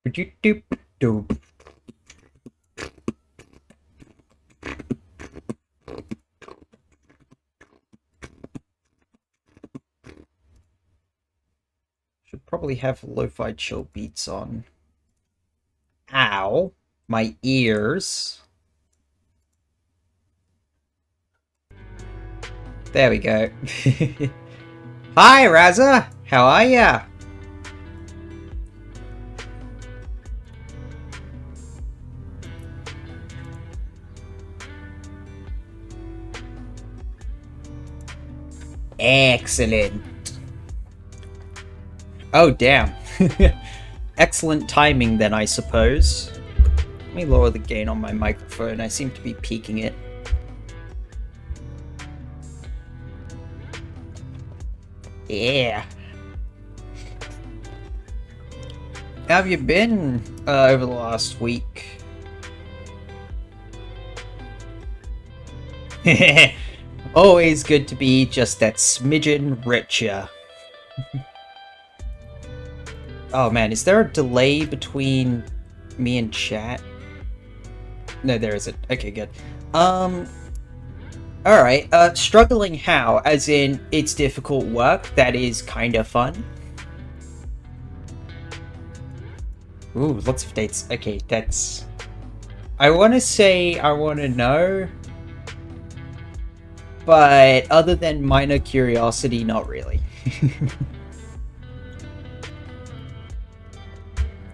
Should probably have lo-fi chill beats on. Ow, my ears. There we go. Hi, Razza. How are ya? Excellent. Oh, damn. Excellent timing then, I suppose. Let me lower the gain on my microphone. I seem to be peaking it. Yeah. How have you been over the last week? Always good to be just that smidgen richer. Oh man, is there a delay between me and chat? No, there isn't. Okay, good. Alright, struggling how? As in, it's difficult work that is kind of fun? Ooh, lots of dates. Okay, that's... I want to say I want to know, but other than minor curiosity, not really.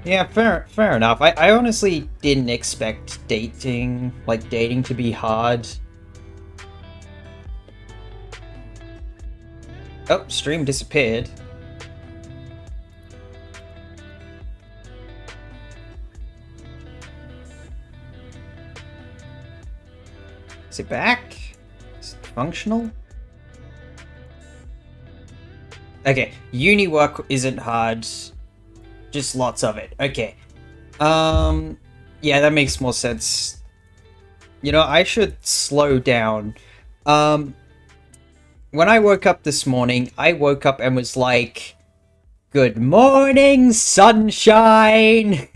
Yeah, fair enough. I honestly didn't expect dating to be hard. Oh, stream disappeared. Is it back? Is it functional? Okay, uni work isn't hard. Just lots of it. Okay. Yeah, that makes more sense. You know, I should slow down. When I woke up this morning, I woke up and was like, "Good morning, sunshine!"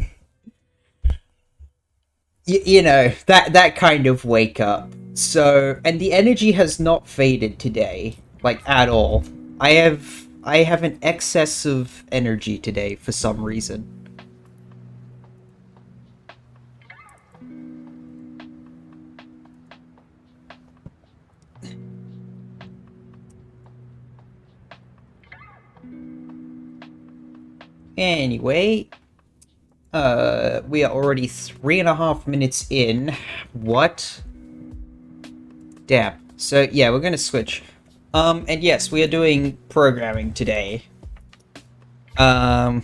You know, that kind of wake up. So, and the energy has not faded today, like, at all. I have an excess of energy today for some reason. Anyway, we are already 3.5 minutes in. What? Damn. So, yeah, we're gonna switch. And yes, we are doing programming today. And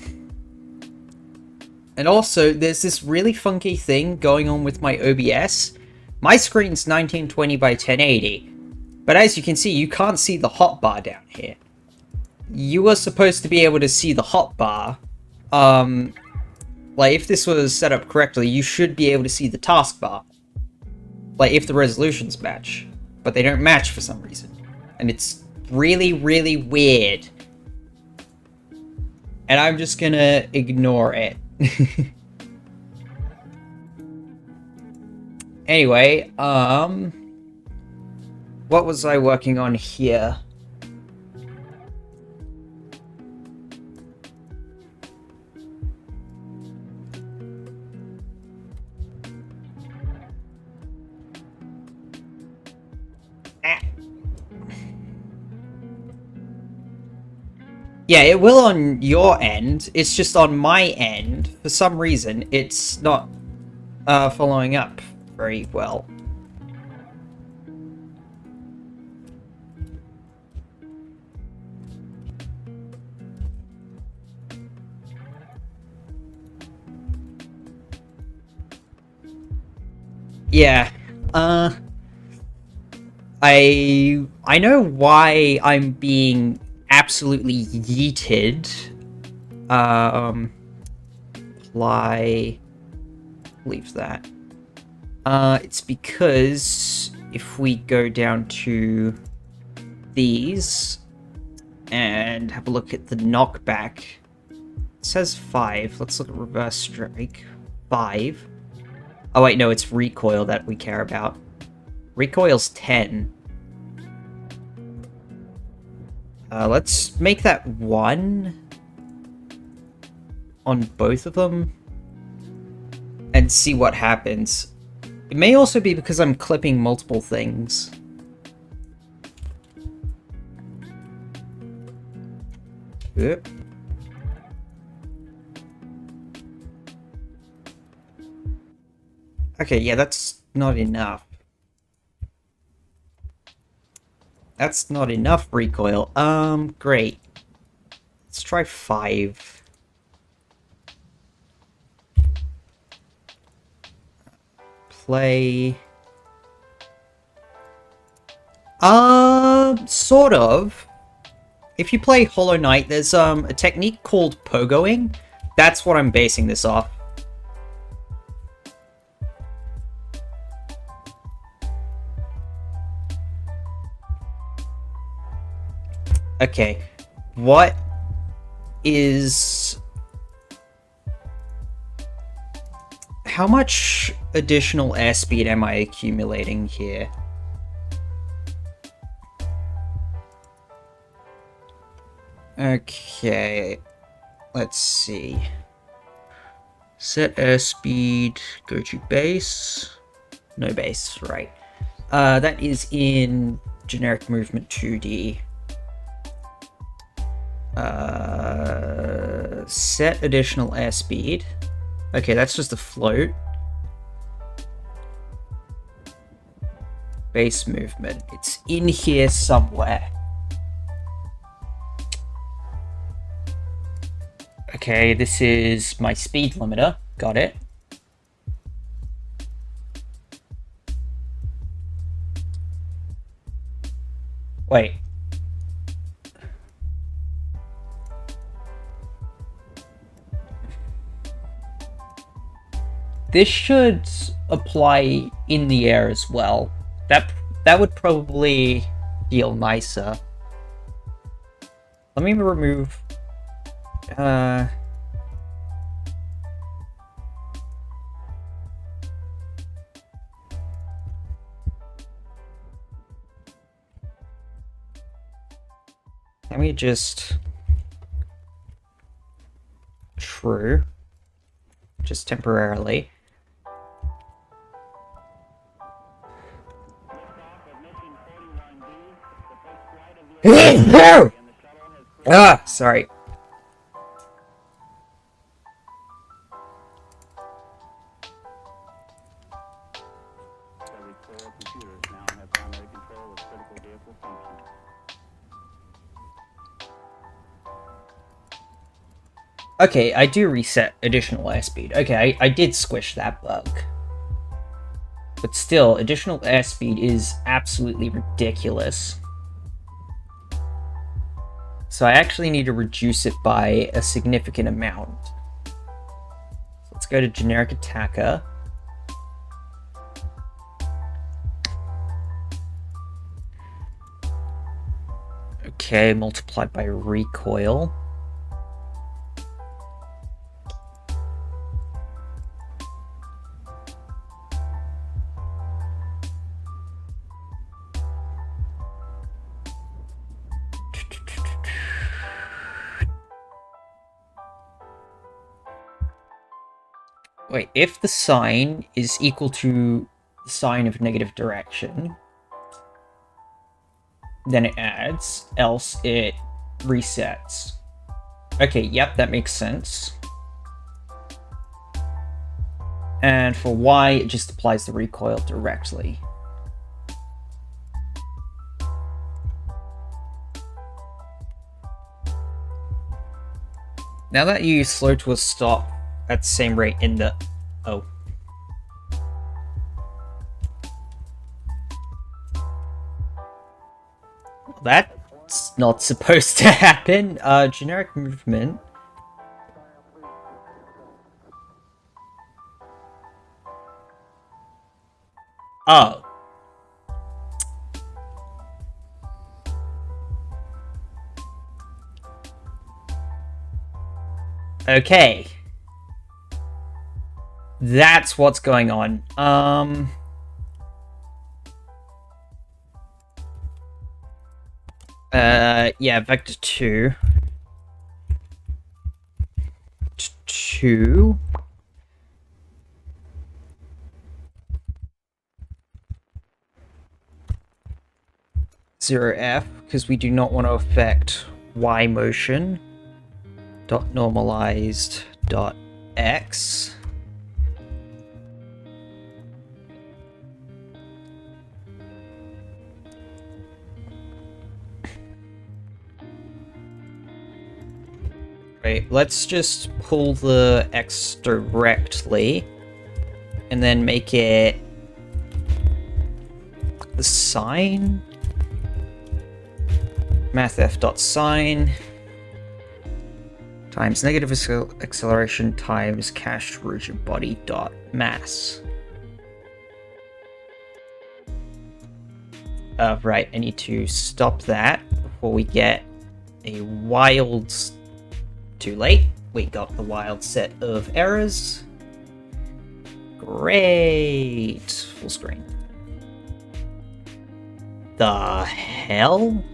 also, there's this really funky thing going on with my OBS. My screen's 1920 by 1080, but as you can see, you can't see the hotbar down here. You were supposed to be able to see the hotbar. Like, if this was set up correctly, you should be able to see the taskbar. Like, if the resolutions match. But they don't match for some reason. And it's really, really weird. And I'm just gonna ignore it. Anyway, what was I working on here? Yeah, it will on your end. It's just on my end. For some reason, it's not following up very well. Yeah. I know why I'm being absolutely yeeted. Leave that. It's because if we go down to these and have a look at the knockback, says 5. Let's look at reverse strike. 5. Oh wait, no, it's recoil that we care about. Recoil's 10. Let's make that 1 on both of them and see what happens. It may also be because I'm clipping multiple things. Yep. Okay, yeah, that's not enough. That's not enough recoil. Great. Let's try 5. Play... sort of. If you play Hollow Knight, there's a technique called pogoing. That's what I'm basing this off. Okay, what is... How much additional airspeed am I accumulating here? Okay, let's see. Set airspeed, go to base. No base, right. That is in generic movement 2D. Set additional airspeed. Okay, that's just a float. Base movement. It's in here somewhere. Okay, this is my speed limiter. Got it. Wait. This should apply in the air as well. That would probably feel nicer. Let me remove... Let me just... True. Just temporarily. Ah, sorry. Okay, I do reset additional airspeed. Okay, I did squish that bug. But still, additional airspeed is absolutely ridiculous. So I actually need to reduce it by a significant amount. So let's go to generic attacker. Okay, multiplied by recoil. Wait, if the sign is equal to the sign of negative direction, then it adds, else it resets. Okay, yep, that makes sense. And for Y, it just applies the recoil directly. Now that you slow to a stop at the same rate in the... Oh. Well, that's not supposed to happen. Generic movement. Oh. Okay. That's what's going on. Yeah, vector 2. 2. Zero F, because we do not want to affect Y motion. Dot normalized dot X. Right, let's just pull the X directly and then make it the sine. mathf.sine times negative acceleration times cache rigid body dot mass. Right, I need to stop that before we get a wild... Too late. We got the wild set of errors. Great. Full screen. The hell?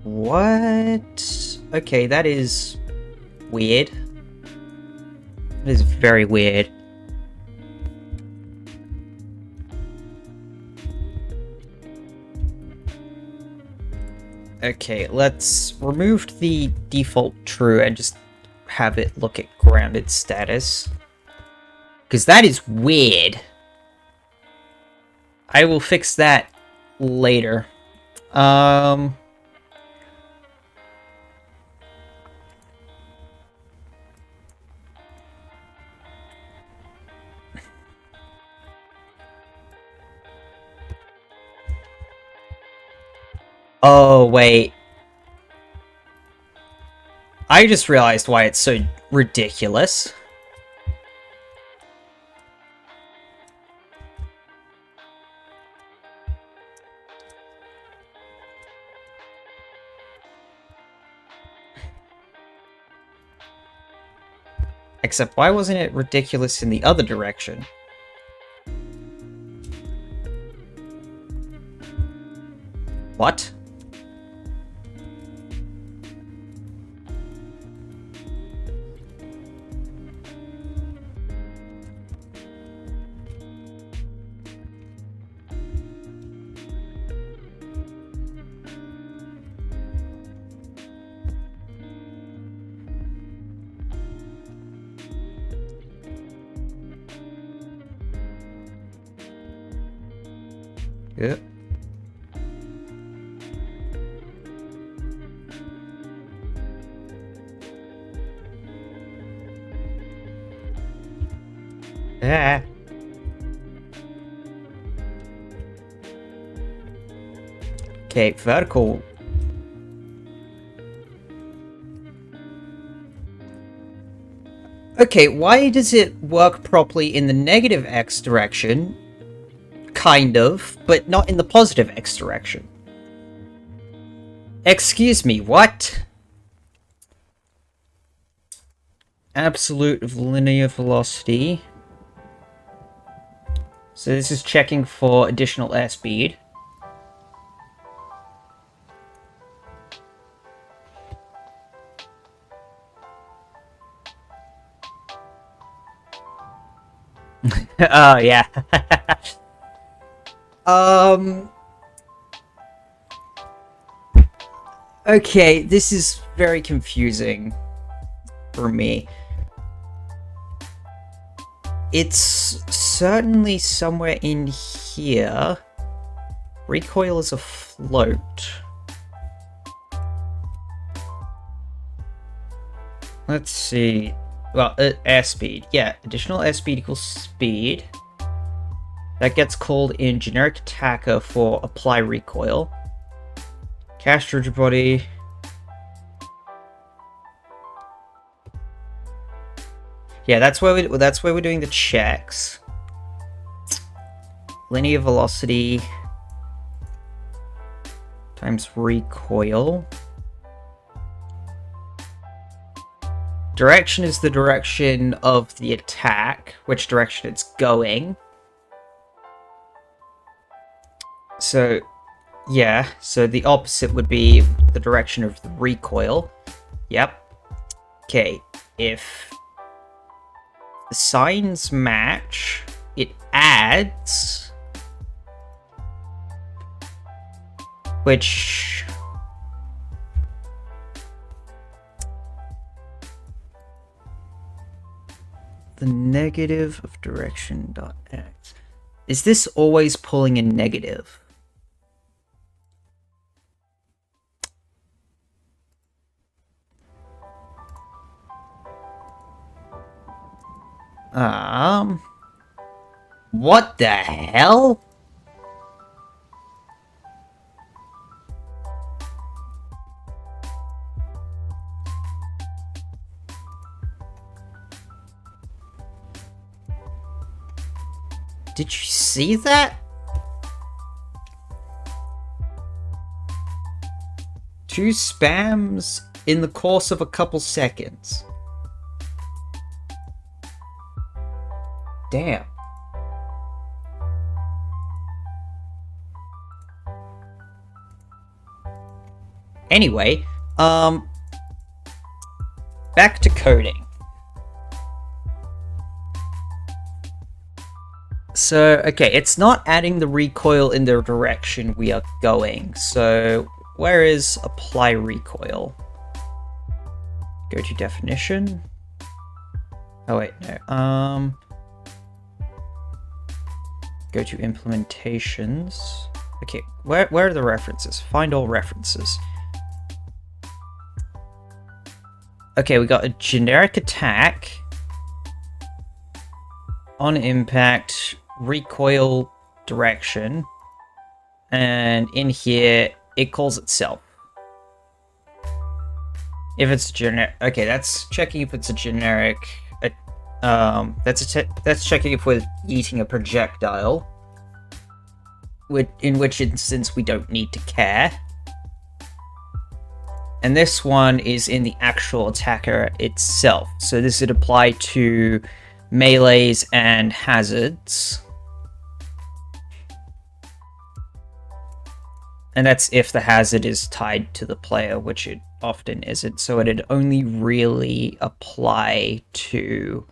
What? Okay, that is weird. That is very weird. Okay, let's remove the default true and just have it look at grounded status. Because that is weird. I will fix that later. Oh, wait. I just realized why it's so ridiculous. Except, why wasn't it ridiculous in the other direction? What? Yep. Ah. Okay, vertical. Okay, why does it work properly in the negative X direction? Kind of, but not in the positive X direction. Excuse me, what? Absolute of linear velocity. So this is checking for additional airspeed. Oh, yeah. Okay, this is very confusing for me. It's certainly somewhere in here. Recoil is afloat. Let's see. Well, airspeed. Yeah, additional airspeed equals speed. That gets called in generic attacker for apply recoil. Cache rigid body. Yeah, that's where we're doing the checks. Linear velocity. times recoil. Direction is the direction of the attack, which direction it's going. So, yeah, so the opposite would be the direction of the recoil. Yep. Okay, if the signs match, it adds, which the negative of direction dot x. Is this always pulling a negative? What the hell? Did you see that? Two spams in the course of a couple seconds. Damn. Anyway, back to coding. So, okay, it's not adding the recoil in the direction we are going. So, where is apply recoil? Go to definition. Oh wait, no. Go to implementations. Okay, where are the references? Find all references. Okay, we got a generic attack. On impact, recoil direction. And in here, it calls itself. If it's generic, okay, that's checking if it's a generic. That's checking if we're eating a projectile. In which instance we don't need to care. And this one is in the actual attacker itself. So this would apply to melees and hazards. And that's if the hazard is tied to the player, which it often isn't. So it'd only really apply to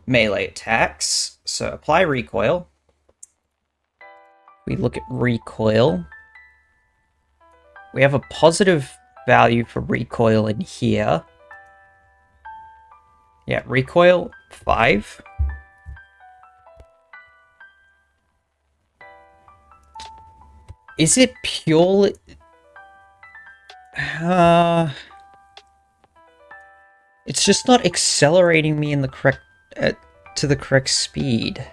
melee attacks. So apply recoil. We look at recoil. We have a positive value for recoil in here. Yeah, recoil 5. Is it purely... it's just not accelerating me in the correct... to the correct speed.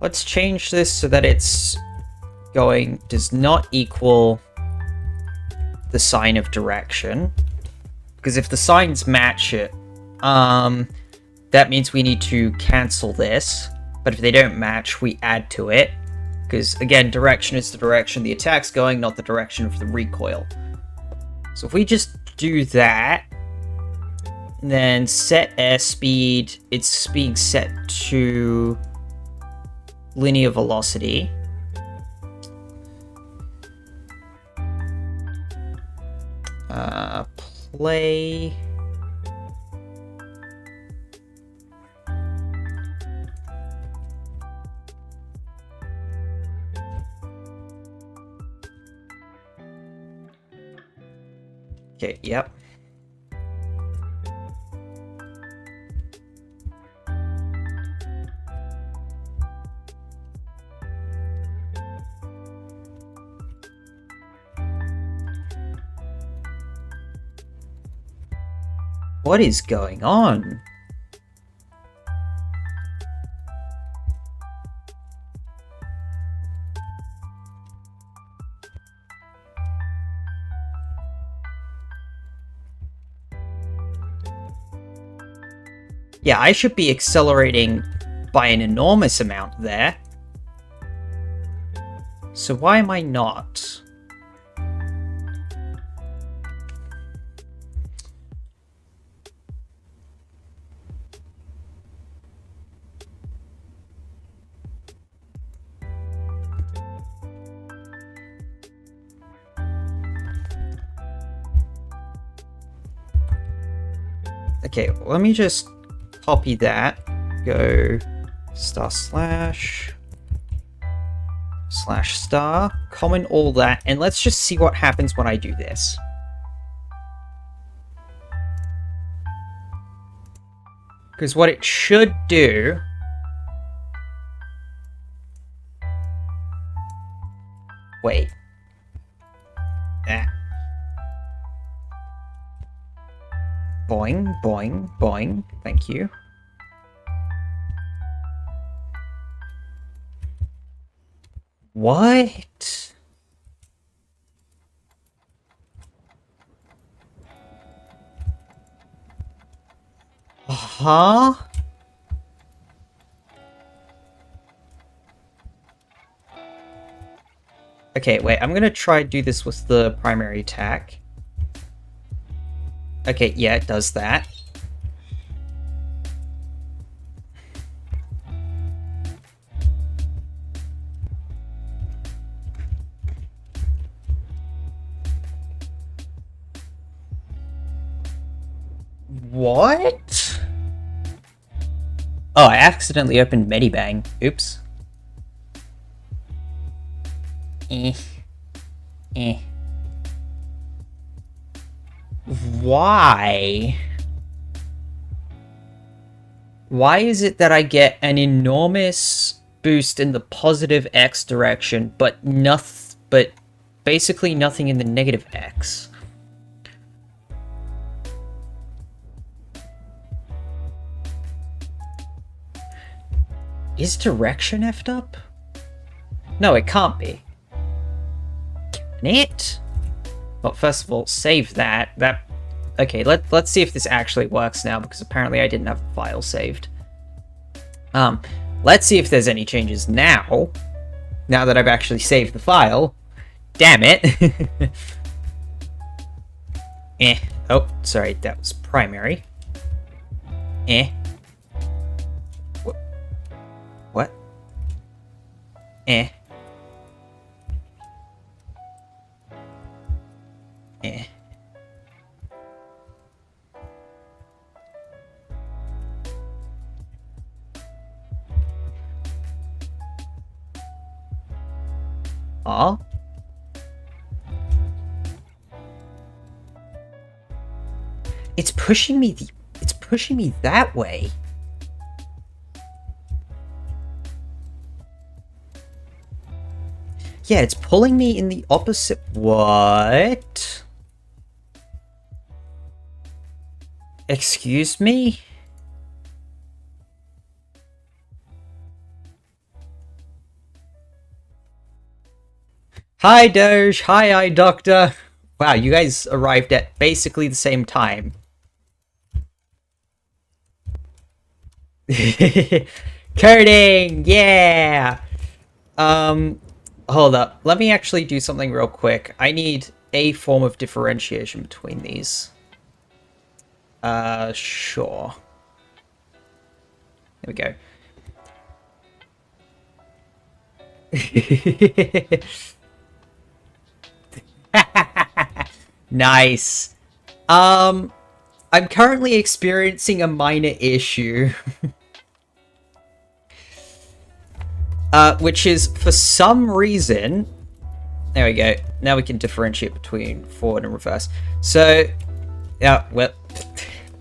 Let's change this so that it's going does not equal the sign of direction, because if the signs match it, that means we need to cancel this. But if they don't match, we add to it. Because, again, direction is the direction the attack's going, not the direction of the recoil. So if we just do that, then set airspeed, it's being set to linear velocity. Play... Okay, yep. What is going on? Yeah, I should be accelerating by an enormous amount there. So why am I not? Okay, let me just copy that. Go //star, comment all that, and let's just see what happens when I do this. Because what it should do... Wait. Ah. Boing, boing, boing. Thank you. What? Huh? Okay, wait, I'm gonna try to do this with the primary attack. Okay, yeah, it does that. What? Oh, I accidentally opened Medibang. Oops. Why? Why is it that I get an enormous boost in the positive X direction, but basically nothing in the negative X? Is direction effed up? No, it can't be. Can it? Well, first of all, save that. Okay, let's see if this actually works now, because apparently I didn't have the file saved. Let's see if there's any changes now. Now that I've actually saved the file. Damn it. Oh, sorry, that was primary. What? Aw. It's pushing me that way. Yeah, it's pulling me in the opposite. What? Excuse me? Hi, Doge. Hi, Eye Doctor. Wow, you guys arrived at basically the same time. Coding! Yeah! Hold up. Let me actually do something real quick. I need a form of differentiation between these. Sure. There we go. Nice. I'm currently experiencing a minor issue. Which is, for some reason... There we go. Now we can differentiate between forward and reverse. So, yeah, well...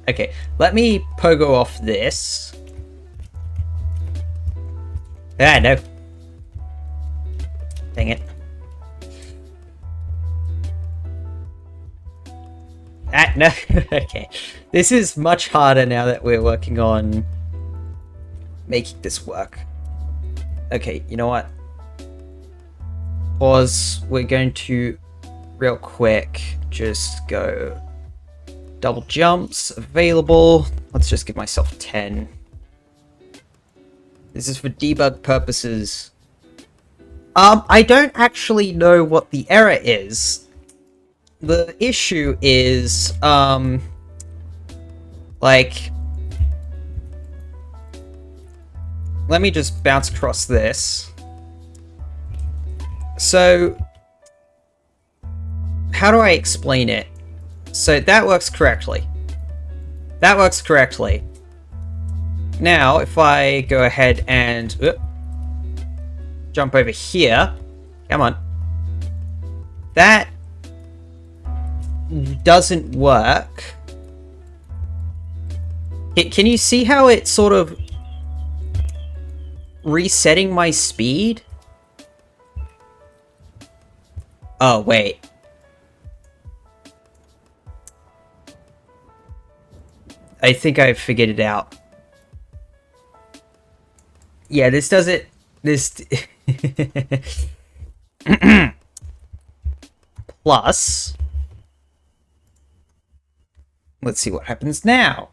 Okay, let me pogo off this. Ah, no. Dang it. Ah, no. Okay. This is much harder now that we're working on making this work. Okay, you know what? Pause. We're going to, real quick, just go double jumps available. Let's just give myself 10. This is for debug purposes. I don't actually know what the error is. The issue is, like, let me just bounce across this. So, how do I explain it? So that works correctly. That works correctly. Now, if I go ahead and jump over here, come on. That doesn't work. Can you see how it's sort of resetting my speed? Oh, wait. I think I've figured it out. Yeah, this does it. This... Plus... Let's see what happens now.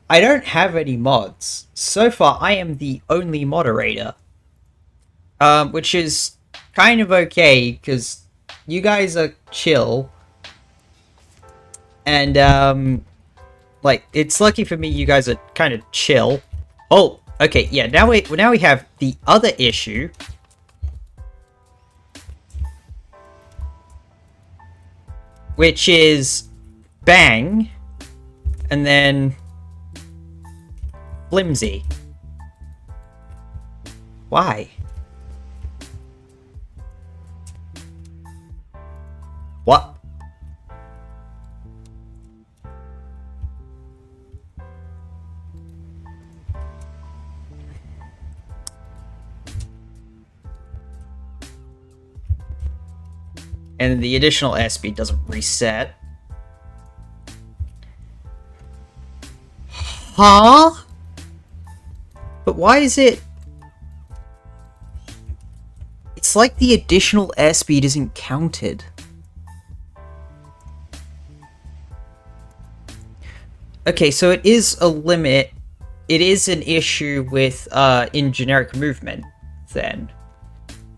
I don't have any mods. So far, I am the only moderator. Which is kind of okay, because you guys are chill. And, like, it's lucky for me you guys are kind of chill. Oh, okay, yeah, now we have the other issue. Which is bang, and then flimsy. Why? What? And the additional airspeed doesn't reset. Huh? But why is it... It's like the additional airspeed isn't counted. Okay, so it is a limit. It is an issue with, in generic movement, then.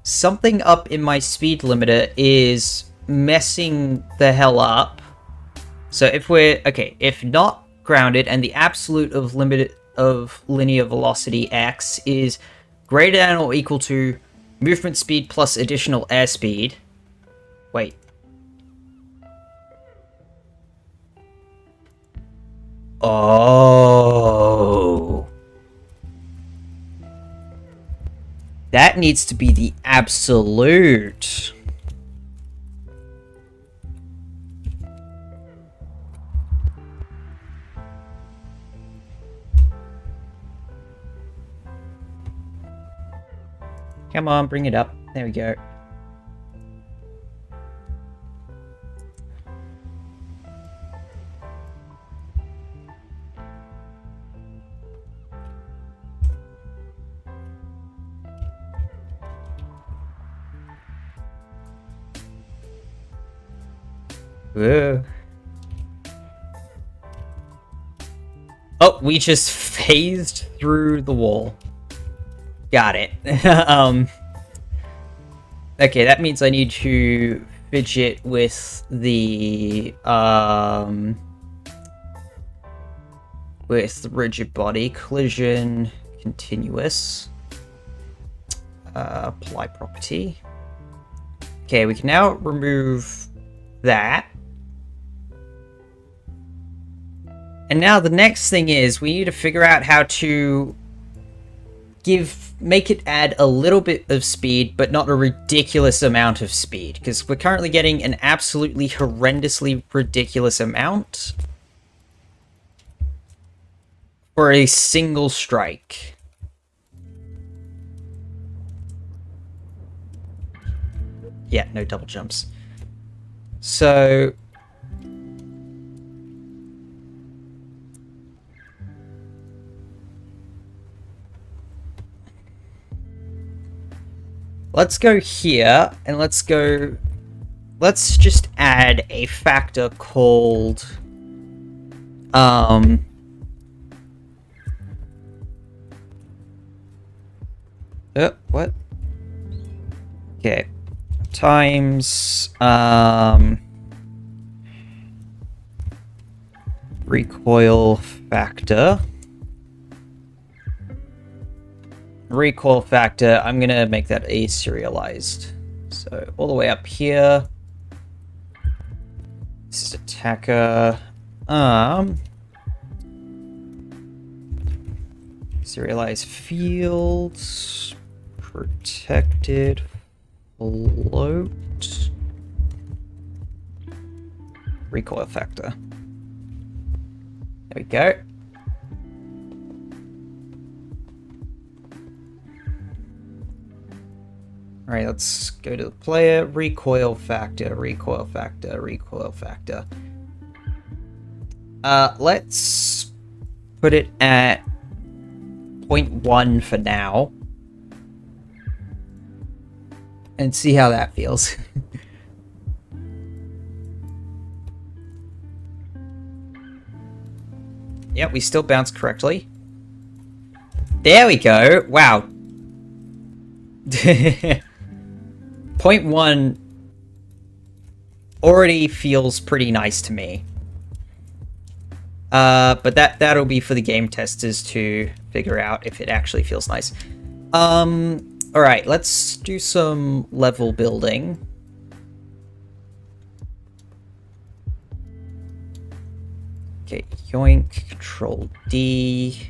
Something up in my speed limiter is messing the hell up. So if we're... Okay, if not grounded and the absolute of limit of linear velocity x is greater than or equal to movement speed plus additional airspeed... Wait. Oh... That needs to be the absolute. Come on, bring it up. There we go. Whoa. Oh, we just phased through the wall. Got it. Okay, that means I need to fidget with the rigid body collision continuous. Apply property. Okay, we can now remove that. And now the next thing is we need to figure out how to make it add a little bit of speed, but not a ridiculous amount of speed, because we're currently getting an absolutely horrendously ridiculous amount for a single strike. Yeah, no double jumps. So... let's go here, and let's go let's just add a factor called what? Okay. Times recoil factor. Recoil factor, I'm gonna make that a serialized. So all the way up here. This is attacker. Serialized fields. Protected float. Recoil factor. There we go. Alright, let's go to the player. Recoil factor, recoil factor, recoil factor. Let's put it at 0.1 for now. And see how that feels. Yep, we still bounce correctly. There we go. Wow. 0.1 already feels pretty nice to me. But that'll be for the game testers to figure out if it actually feels nice. Alright, let's do some level building. Okay, yoink, Control D,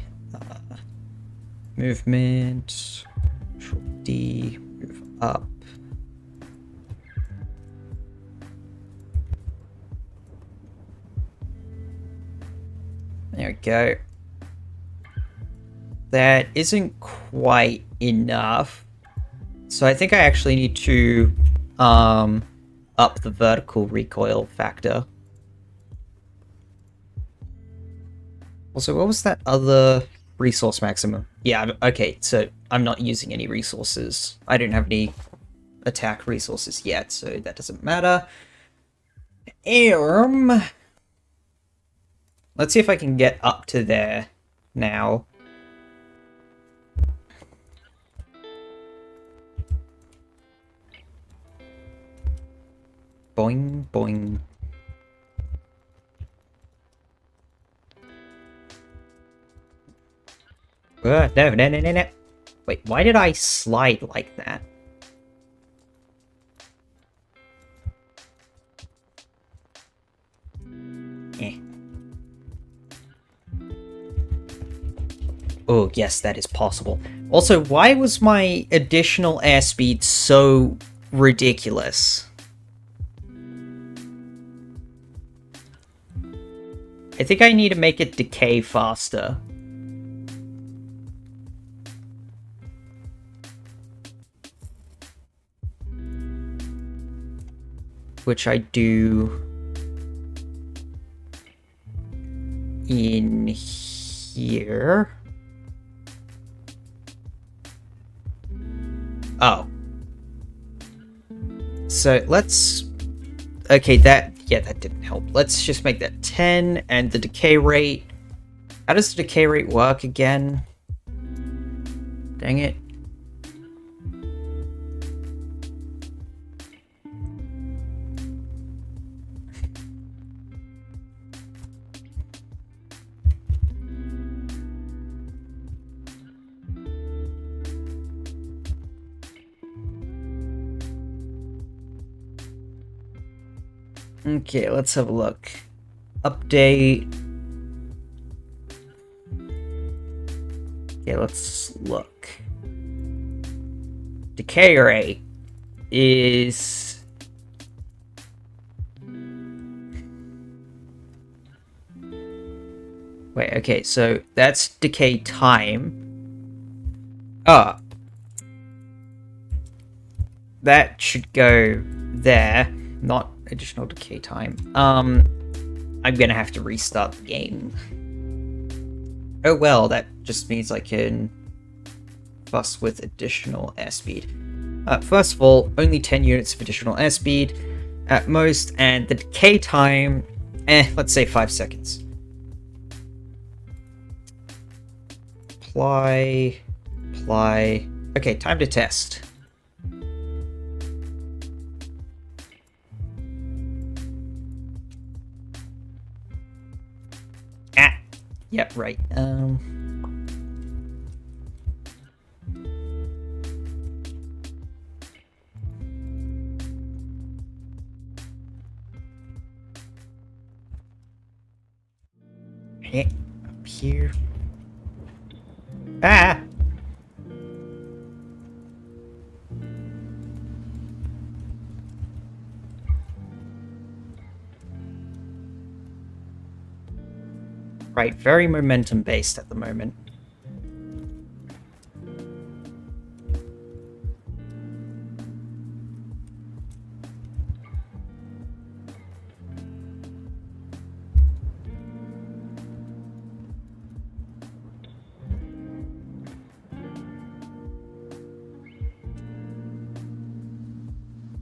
movement, Control D, move up. There we go. That isn't quite enough. So I think I actually need to up the vertical recoil factor. Also, what was that other resource maximum? Yeah, okay, so I'm not using any resources. I don't have any attack resources yet, so that doesn't matter. Let's see if I can get up to there now. Boing, boing. No. Wait, why did I slide like that? Eh. Oh, yes, that is possible. Also, why was my additional airspeed so ridiculous? I think I need to make it decay faster. Which I do in here. Oh. So let's... Okay, that didn't help. Let's just make that 10 and the decay rate. How does the decay rate work again? Dang it. Okay, let's have a look. Update. Okay, let's look. Decay rate is... Wait, okay, so that's decay time. Ah. That should go there, not additional decay time. I'm gonna have to restart the game. Oh well, that just means I can fuss with additional airspeed. First of all, only 10 units of additional airspeed. at most, and the decay time, let's say 5 seconds. Apply. Okay, time to test. Yep, right. Up here. Ah! Right, very momentum based at the moment.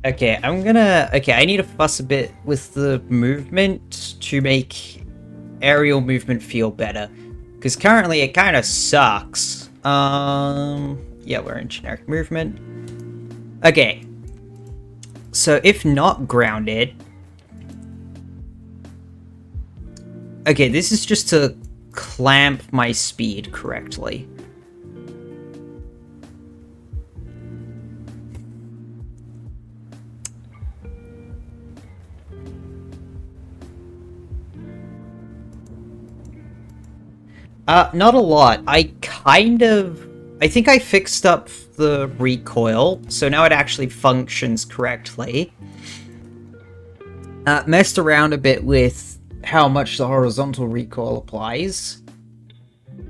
Okay, I need to fuss a bit with the movement to make aerial movement feel better. Because currently it kind of sucks. Yeah, we're in generic movement. Okay. So if not grounded... Okay, this is just to clamp my speed correctly. Not a lot. I think I fixed up the recoil, so now it actually functions correctly. Messed around a bit with how much the horizontal recoil applies.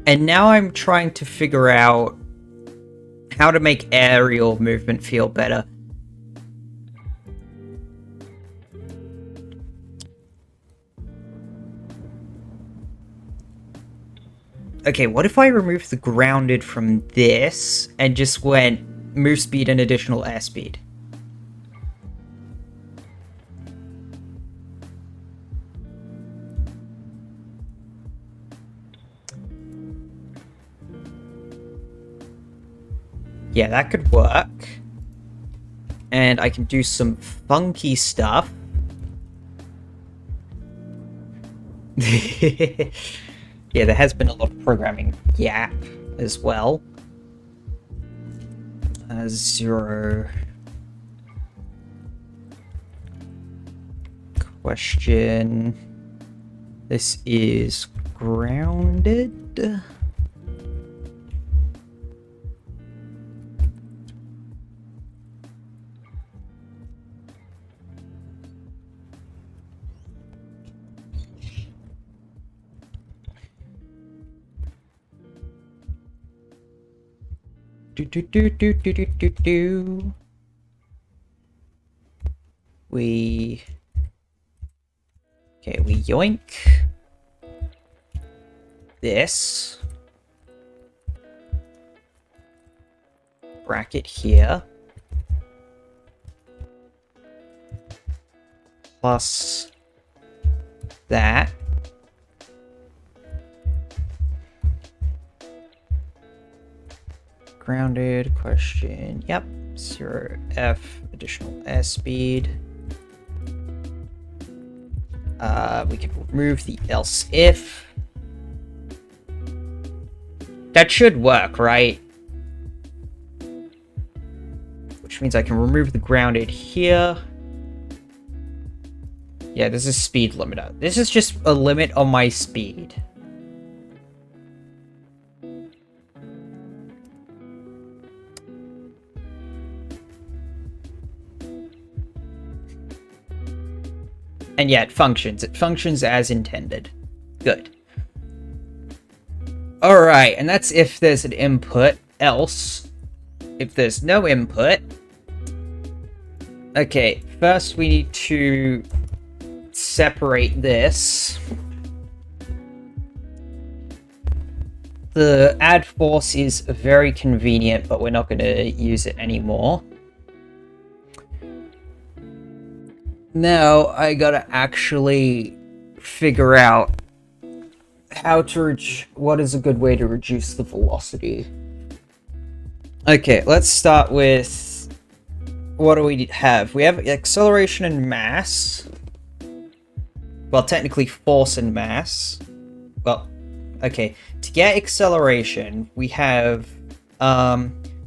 And now I'm trying to figure out how to make aerial movement feel better. Okay, what if I remove the grounded from this and just went move speed and additional airspeed? Yeah, that could work. And I can do some funky stuff. Yeah, there has been a lot of programming gap as well. 0. Question. This is grounded. We yoink this bracket here plus that. Grounded question. Yep. 0F additional airspeed. We can remove the else if. That should work, right? Which means I can remove the grounded here. Yeah, this is speed limiter. This is just a limit on my speed. And yeah, it functions. It functions as intended. Good. Alright, and that's if there's an input. Else, if there's no input... Okay, first we need to separate this. The add force is very convenient, but we're not going to use it anymore. Now I gotta actually figure out how to what is a good way to reduce the velocity. Okay, let's start with what do we have? We have acceleration and mass. Well, technically force and mass. Well, okay. To get acceleration, we have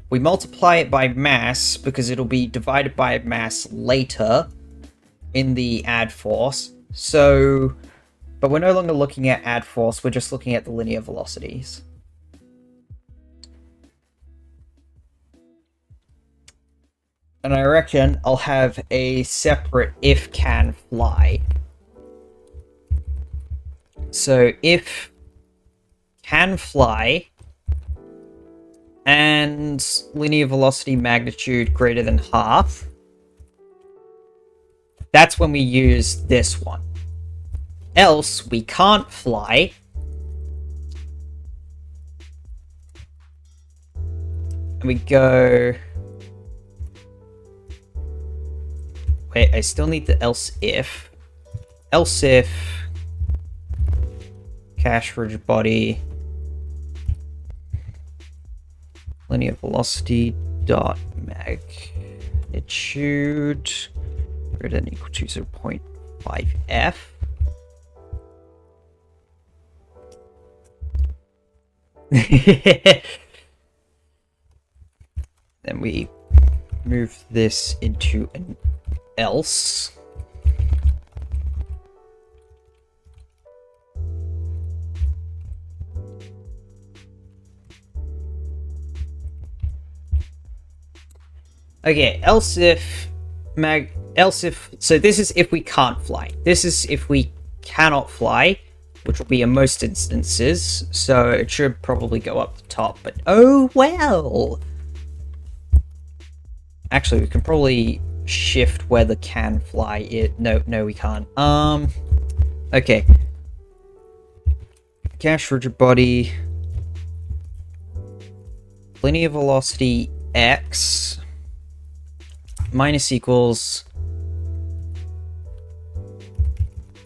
we multiply it by mass because it'll be divided by mass later in the add force. So, but we're no longer looking at add force, we're just looking at the linear velocities. And I reckon I'll have a separate if can fly. So if can fly and linear velocity magnitude greater than half, that's when we use this one. Else we can't fly. And we go... Wait, I still need the else if. Else if cash rigid body linear velocity dot magnitude greater than equal to 0.5 f. Then we move this into an else. Okay, else if so this is if we can't fly. This is if we cannot fly, which will be in most instances, so it should probably go up the top, but oh well. Actually, we can probably shift where the can fly it. No, we can't. Okay. Cash rigid body. Linear velocity x minus equals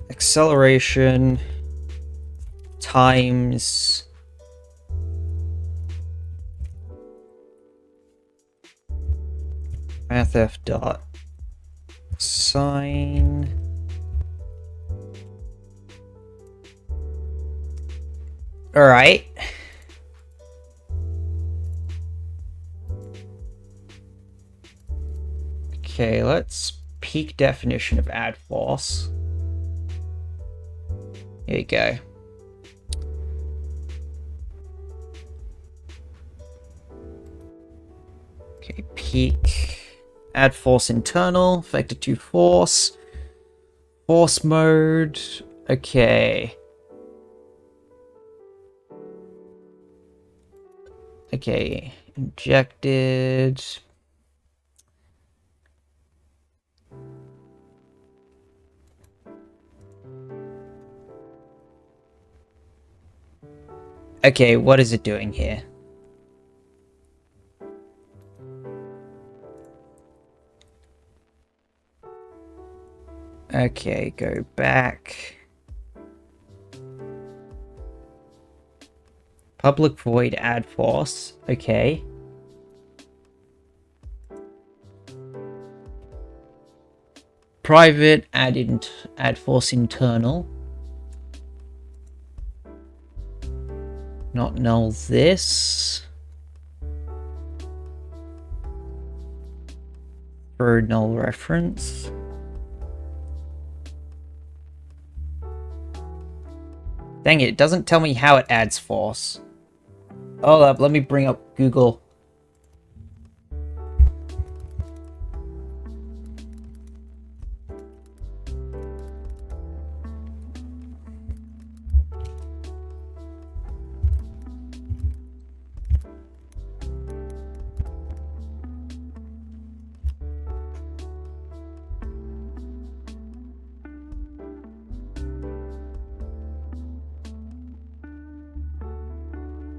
acceleration times mathf dot sine all right. Okay, let's peak definition of add force. Here you go. Okay, peak add force internal, vector to force, force mode. Okay. Okay, injected. Okay, what is it doing here? Okay, go back. Public void add force. Okay. Private add force internal. Not null this. For null reference. Dang it doesn't tell me how it adds force. Hold up, let me bring up Google.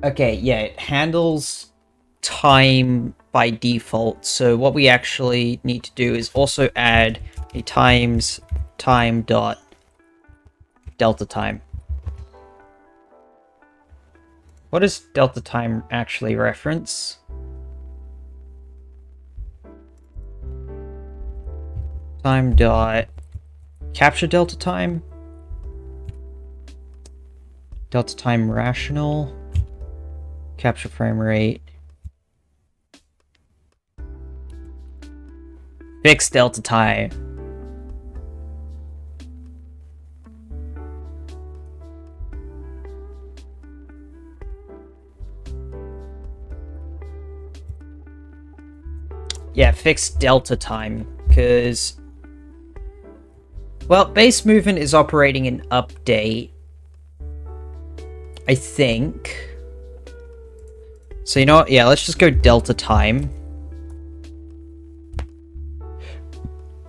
Okay, yeah, it handles time by default. So what we actually need to do is also add a times time dot delta time. What does delta time actually reference? Time dot capture delta time. Delta time rational. Capture frame rate. Fix delta time. Yeah, fix delta time, because... Well, base movement is operating in update, I think. So you know what? Yeah, let's just go delta time.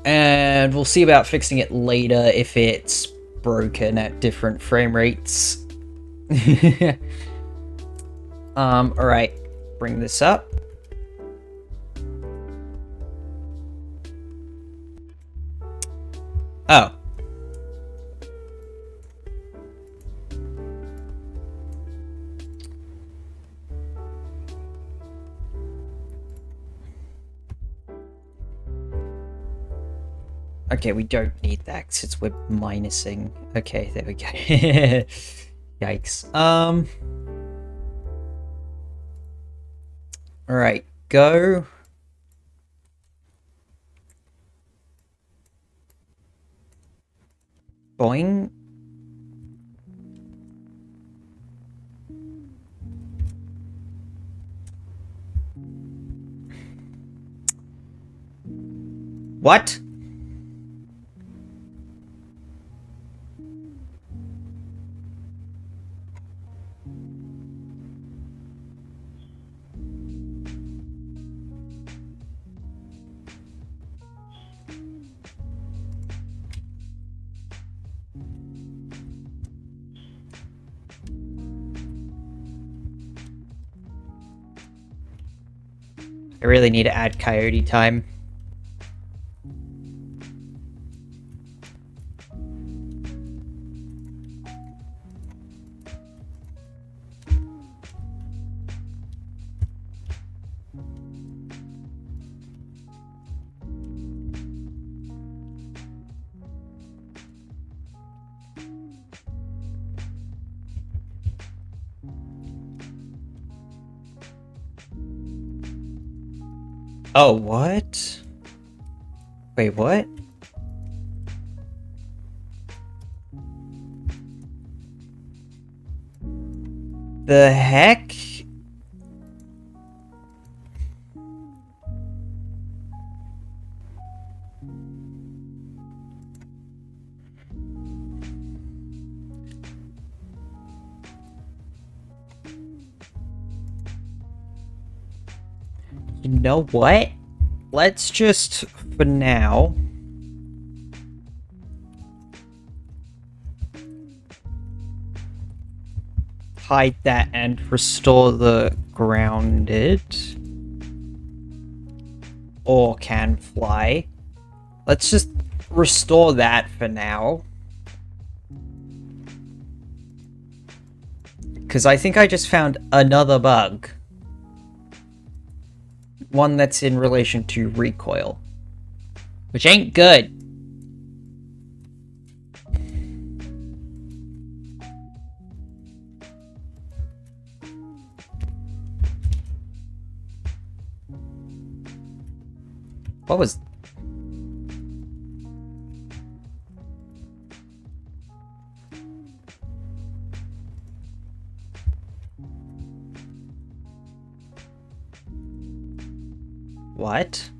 And we'll see about fixing it later if it's broken at different frame rates. Alright. Bring this up. Oh. Okay, we don't need that since we're minusing. Okay, there we go. Yikes. Alright, go. Boing. What? I really need to add coyote time. Oh, what? Wait, what? The heck? You know what? Let's just, for now... hide that and restore the grounded. Or can fly. Let's just restore that for now. Because I think I just found another bug. One that's in relation to recoil. Which ain't good. What was... What?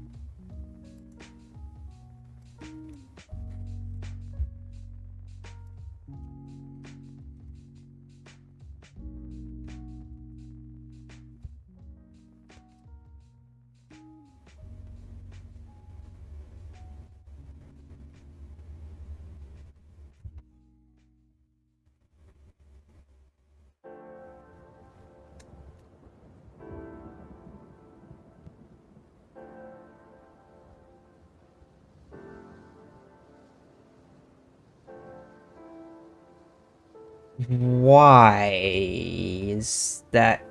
Why is that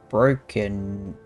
broken?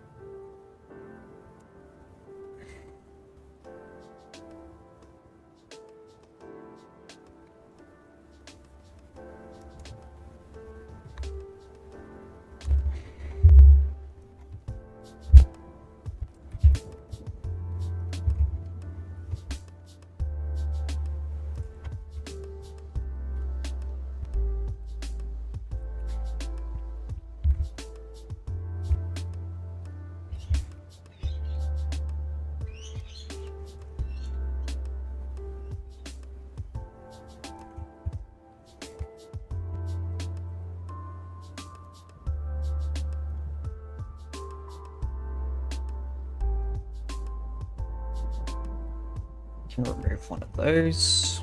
Can remove one of those.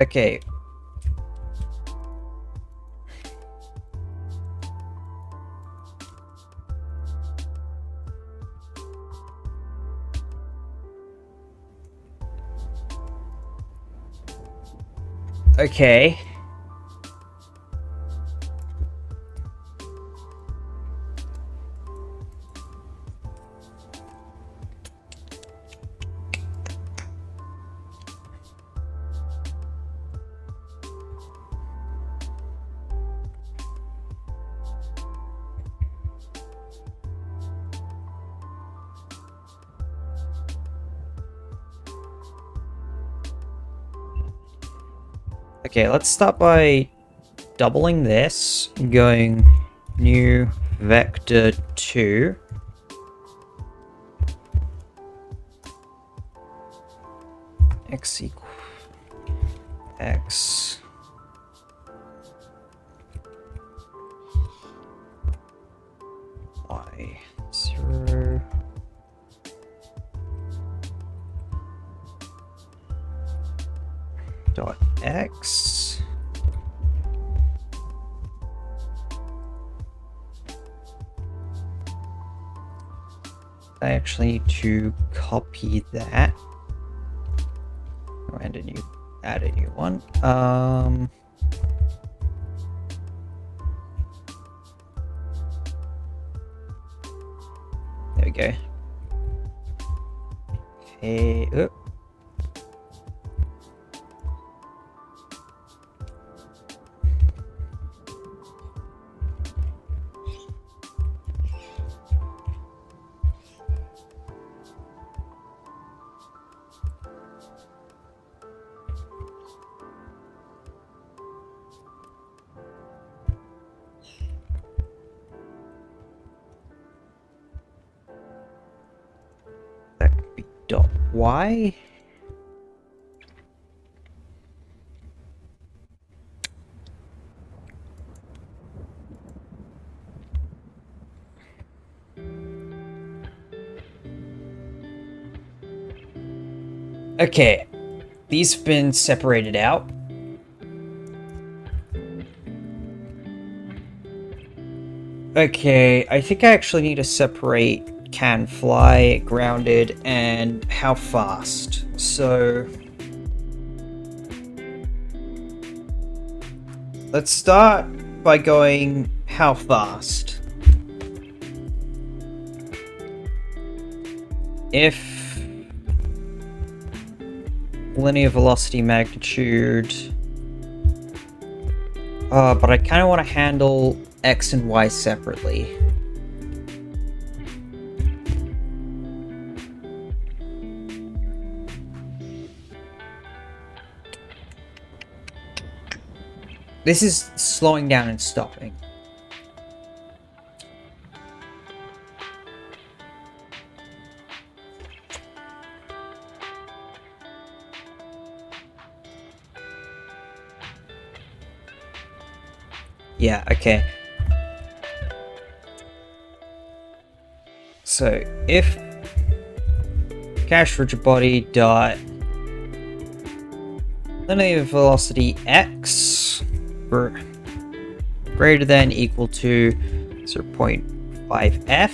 Okay. Okay. Okay, let's start by doubling this, going new vector 2. X equal X. Y 0. Dot X. I actually need to copy that. Oh, and add a new one. There we go. Okay. Oh. That could be dot Y. Okay, these have been separated out. Okay, I think I actually need to separate can fly, grounded, and how fast. So let's start by going how fast. If linear velocity magnitude, but I kind of want to handle X and Y separately. This is slowing down and stopping. Yeah, okay. So if cache rigid body dot linear velocity x greater than equal to 0.5f,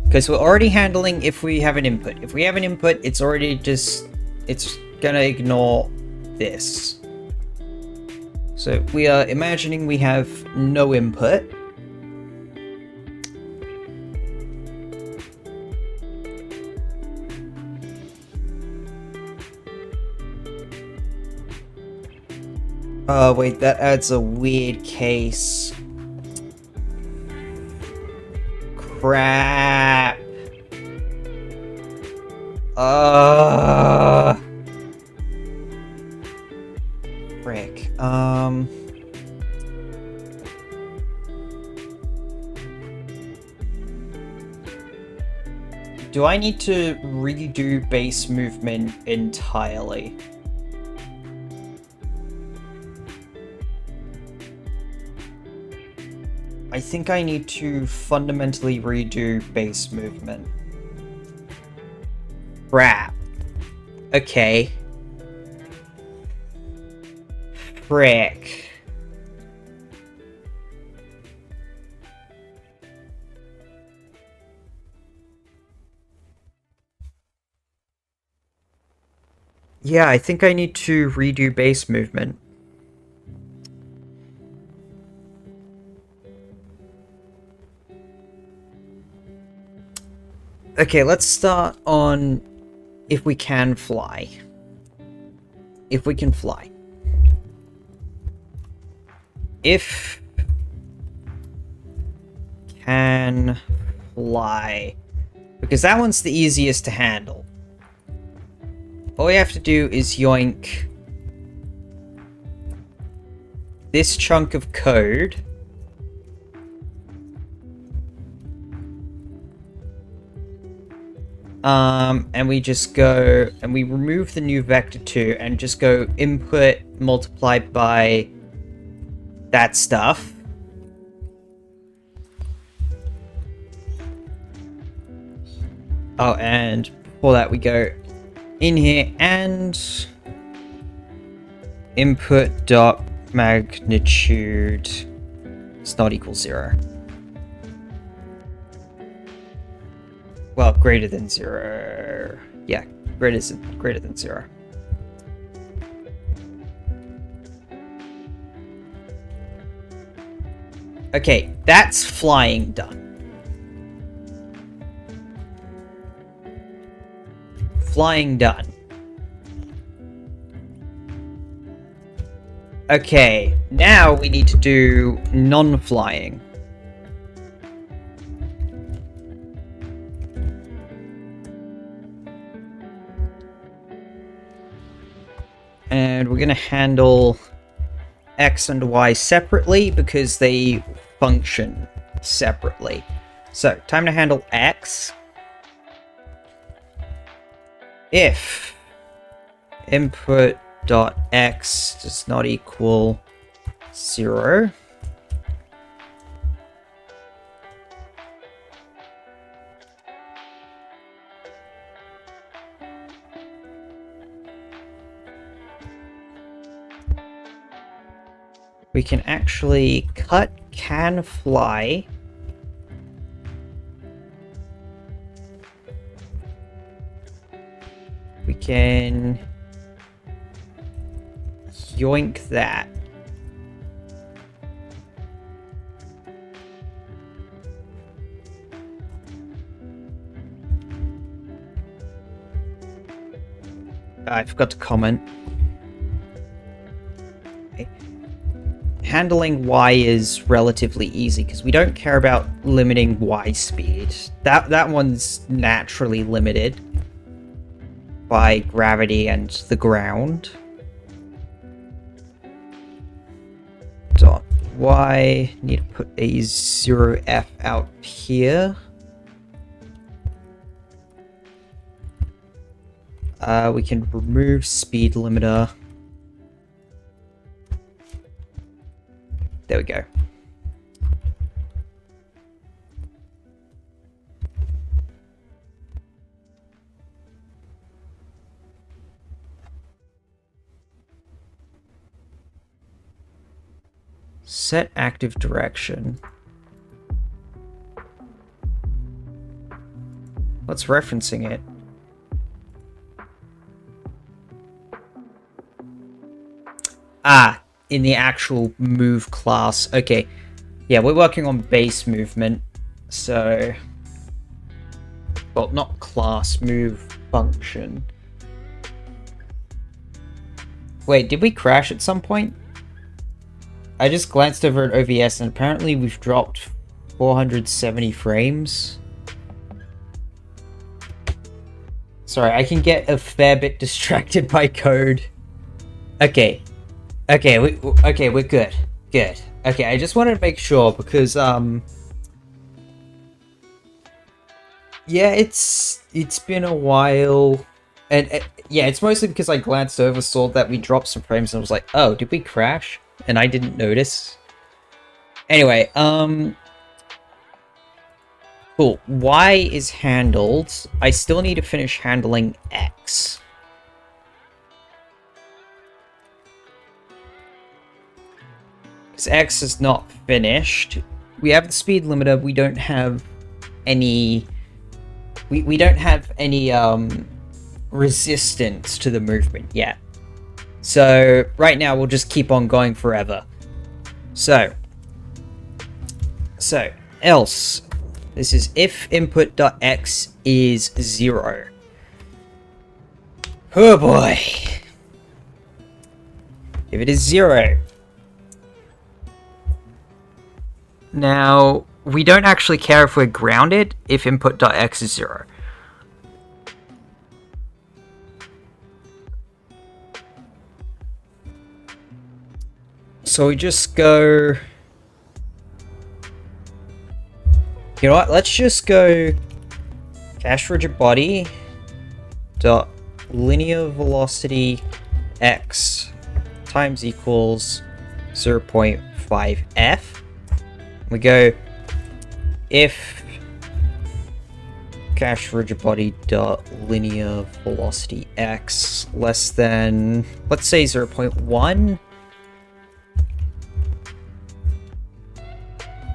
because we're already handling if we have an input. If we have an input, it's already just, it's gonna ignore this. So we are imagining we have no input. Oh wait, that adds a weird case. Crap. Frick. Do I need to redo base movement entirely? I think I need to fundamentally redo base movement. Crap. Okay. Frick. Yeah, I think I need to redo base movement. Okay, let's start on if we can fly. If we can fly. If can fly. Because that one's the easiest to handle. All we have to do is yoink this chunk of code. And we just go, and we remove the new vector 2 and just go input multiplied by that stuff. Oh, and before that we go in here and input dot magnitude is not equal 0. Well, greater than 0. Yeah, greater than 0. Okay, that's flying done. Flying done. Okay, now we need to do non-flying. And we're going to handle X and Y separately because they function separately. So, time to handle X. If input.x does not equal 0, we can actually cut can fly. We can yoink that. I forgot to comment. Okay. Handling Y is relatively easy because we don't care about limiting Y speed. That one's naturally limited by gravity and the ground. Dot Y, need to put a 0f out here. We can remove speed limiter. There we go. Set active direction. What's referencing it? Ah, in the actual move class. Okay. Yeah, we're working on base movement. So... well, not class, move function. Wait, did we crash at some point? I just glanced over at OBS and apparently we've dropped 470 frames. Sorry, I can get a fair bit distracted by code. Okay. Okay, we're good. Good. Okay, I just wanted to make sure because, yeah, it's been a while. And, yeah, it's mostly because I glanced over, saw that we dropped some frames, and I was like, oh, did we crash? And I didn't notice. Anyway, cool. Y is handled. I still need to finish handling X. Because X is not finished. We have the speed limiter. We don't have any... We don't have any, resistance to the movement yet. So, right now, we'll just keep on going forever. So, else. This is if input.x is 0. Oh boy. If it is 0. Now, we don't actually care if we're grounded if input.x is 0. So we just go... you know what? Let's just go cache rigid body dot linear velocity x times equals 0.5f. We go if cache rigid body dot linear velocity x less than, let's say, 0.1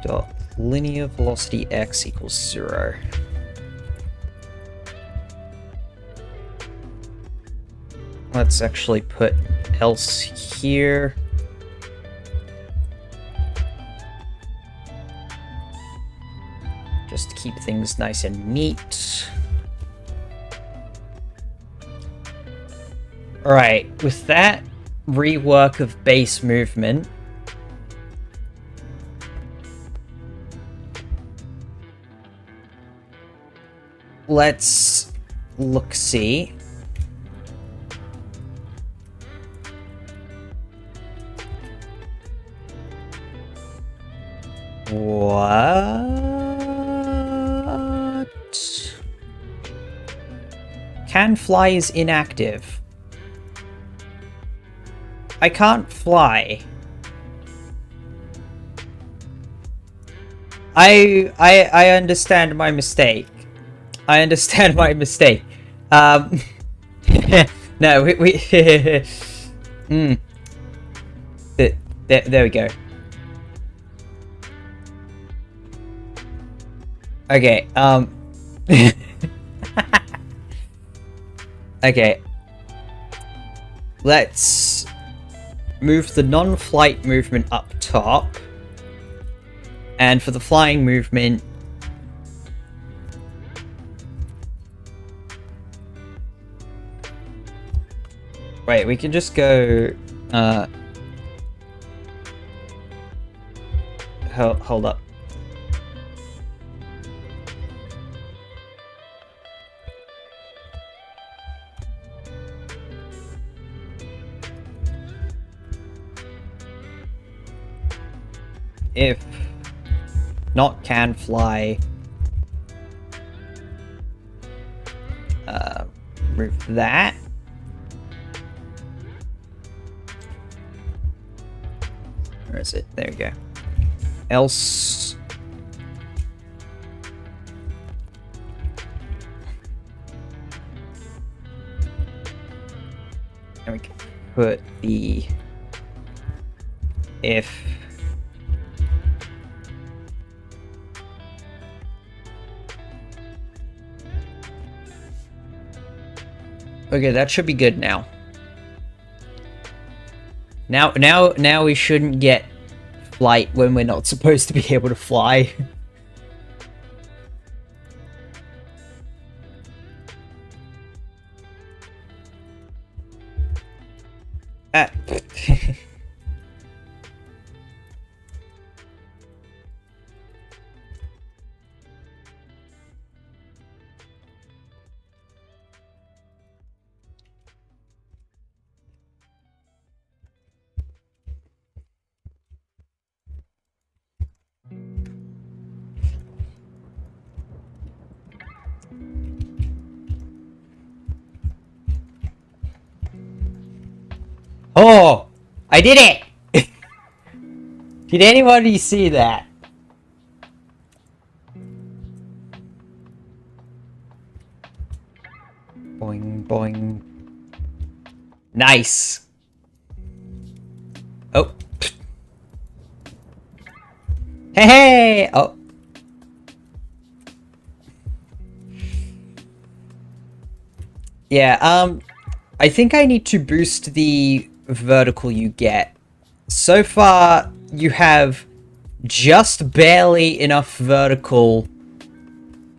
dot linear velocity x equals 0. Let's actually put else here. Just to keep things nice and neat. Alright, with that rework of base movement, let's look-see. What? Can fly is inactive. I can't fly. I understand my mistake. I understand my mistake. No, there we go. Okay, okay. Let's move the non-flight movement up top. And for the flying movement, wait, we can just go, hold up. If not can fly, remove that. Where is it? There we go. Else. And we can put the if Okay, that should be good now. Now we shouldn't get flight when we're not supposed to be able to fly. Ah. Oh! I did it! Did anybody see that? Boing, boing. Nice! Oh. Hey, hey! Oh. Yeah, I think I need to boost the vertical you get. So far, you have just barely enough vertical,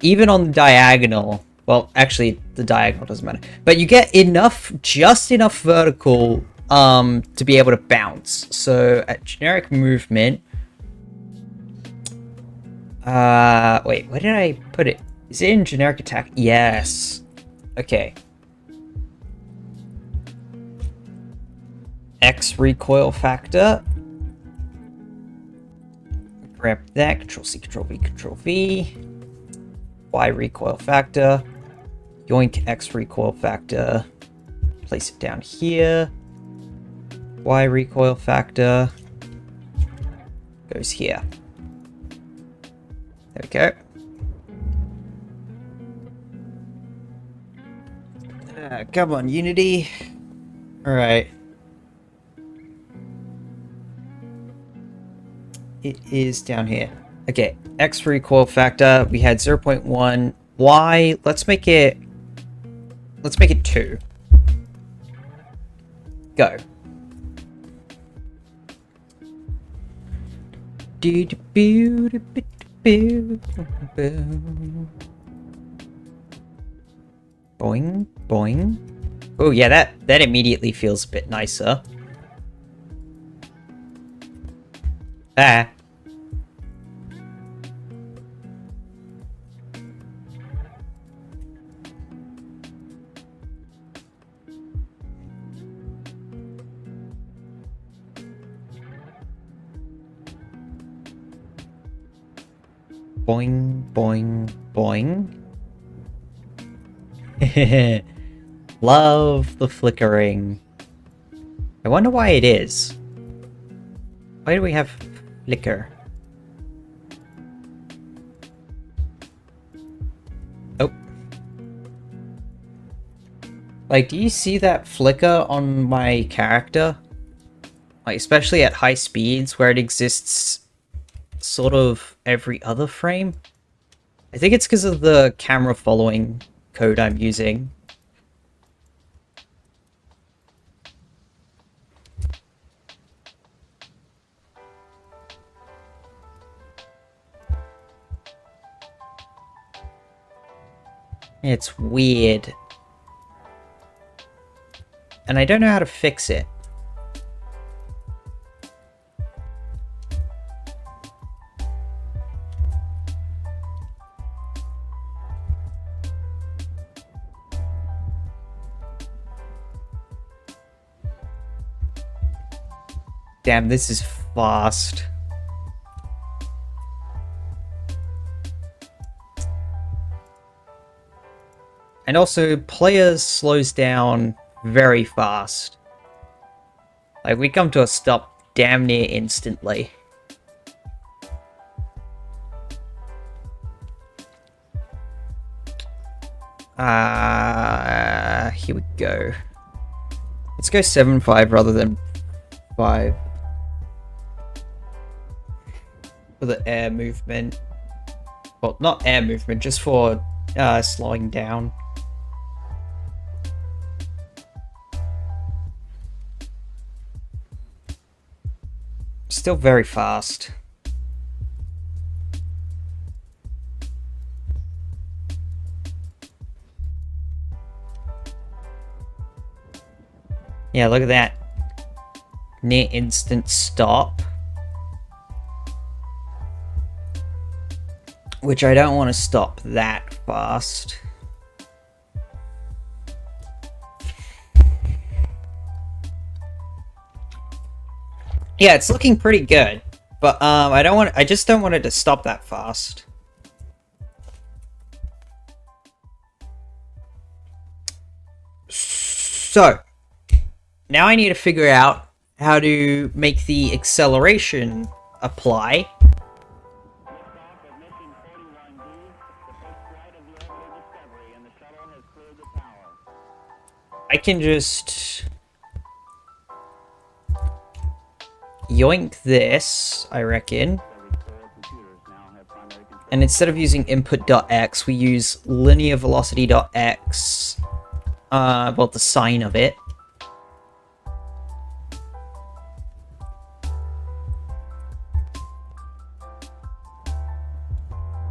even on the diagonal. Well, actually, the diagonal doesn't matter. But you get enough, just enough vertical, to be able to bounce. So, at generic movement... wait, where did I put it? Is it in generic attack? Yes. Okay. X recoil factor. Grab that. Control C, Control V, Control V. Y recoil factor. Yoink X recoil factor. Place it down here. Y recoil factor. Goes here. There we go. Come on, Unity. Alright. It is down here. Okay, X recoil factor. We had 0.1. Y, let's make it 2. Go. Boing, boing. Oh yeah, that immediately feels a bit nicer. Ah. Boing, boing, boing. Love the flickering. I wonder why it is. Why do we have flicker? Oh. Like, do you see that flicker on my character? Like, especially at high speeds where it exists sort of every other frame? I think it's because of the camera following code I'm using. It's weird. And I don't know how to fix it. Damn, this is fast. And also, players slows down very fast. Like, we come to a stop damn near instantly. Here we go. Let's go 7.5 rather than 5. For the air movement. Well, not air movement, just for slowing down. still very fast. Yeah, look at that. Near instant stop. Which I don't want to stop that fast. Yeah, it's looking pretty good. But I just don't want it to stop that fast. So, now I need to figure out how to make the acceleration apply. I can just yoink this, I reckon. And instead of using input.x, we use linear velocity.x. Well, the sign of it.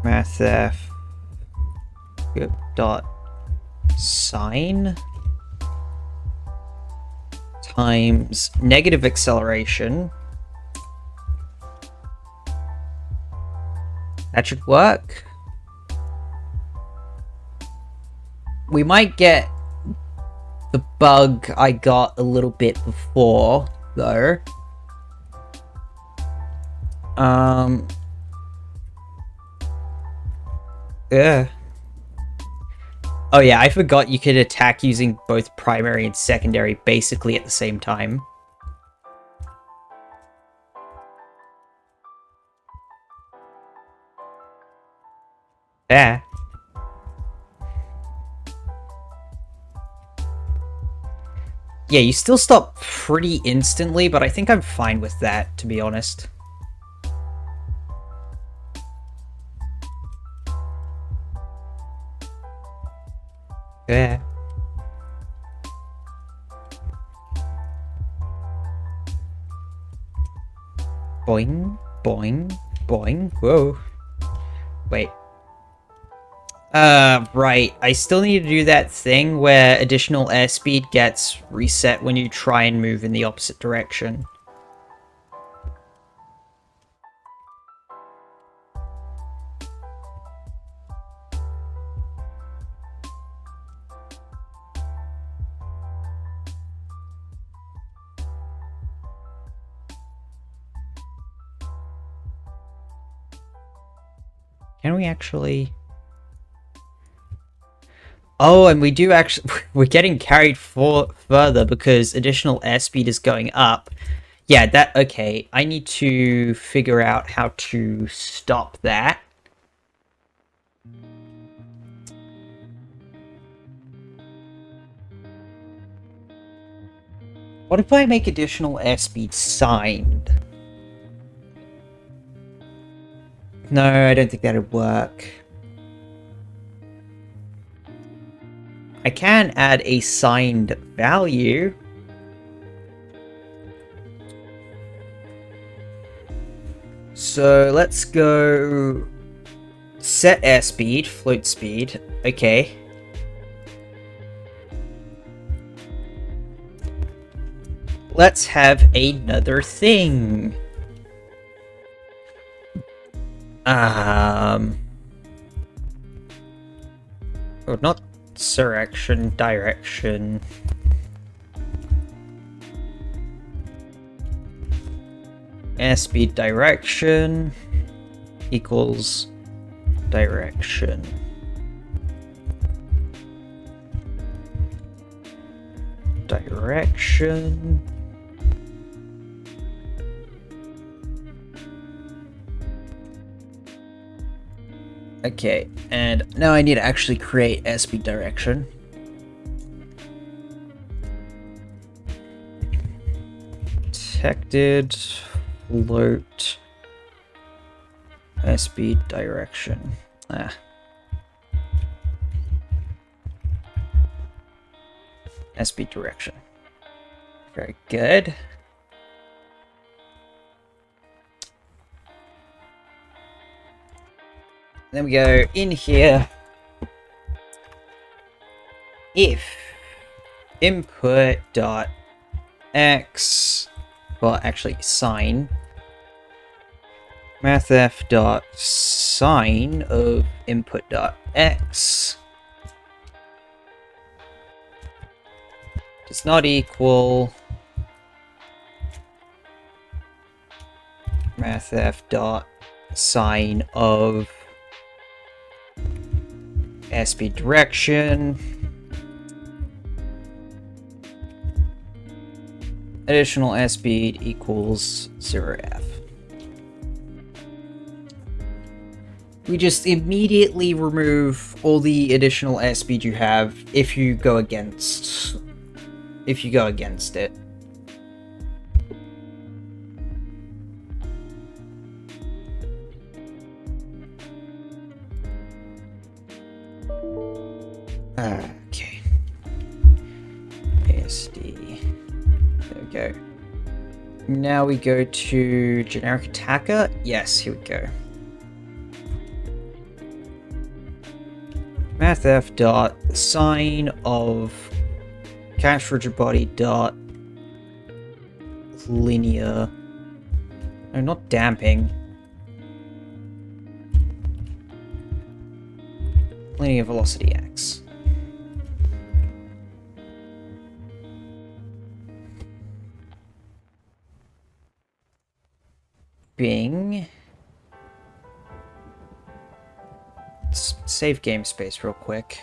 Mathf dot sign times negative acceleration. That should work. We might get the bug I got a little bit before, though. Yeah. Oh yeah, I forgot you could attack using both primary and secondary basically at the same time. Yeah. Yeah, you still stop pretty instantly, but I think I'm fine with that, to be honest. Yeah. Boing, boing, boing. Whoa. Wait. Right. I still need to do that thing where additional airspeed gets reset when you try and move in the opposite direction. Can we actually... Oh, and we do actually... We're getting carried further because additional airspeed is going up. Yeah, that... Okay, I need to figure out how to stop that. What if I make additional airspeed signed? No, I don't think that'd work. I can add a signed value. So let's go set airspeed, float speed. Okay. Let's have another thing. Oh, not direction, direction. Airspeed direction equals direction. Direction. Okay, and now I need to actually create airspeed direction. Detected float airspeed direction. Airspeed direction. Very good. Then we go in here. If input dot x, well, actually sine mathf dot sine of input dot x does not equal mathf dot sine of speed direction additional speed equals 0f. We just immediately remove all the additional airspeed you have if you go against it. Okay. ASD. There we go. Now we go to generic attacker. Yes, here we go. Mathf dot sine of catch rigid body dot linear. No, not damping. Linear velocity x. Bing. Let's save game space real quick.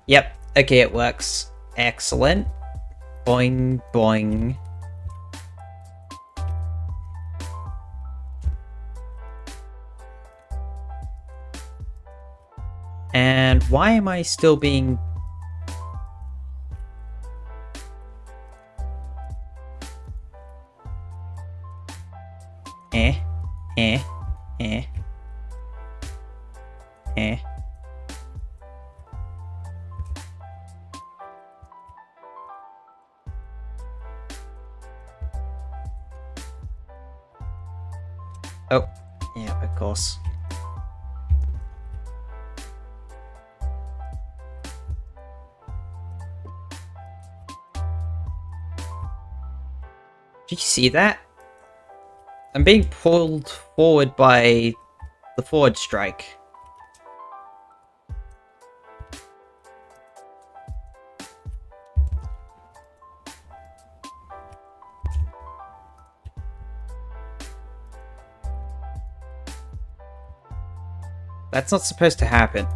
Yep, okay, it works. Excellent. Boing, boing. And why am I still being... Eh. Oh, yeah, of course. Did you see that? I'm being pulled forward by the forward strike. That's not supposed to happen.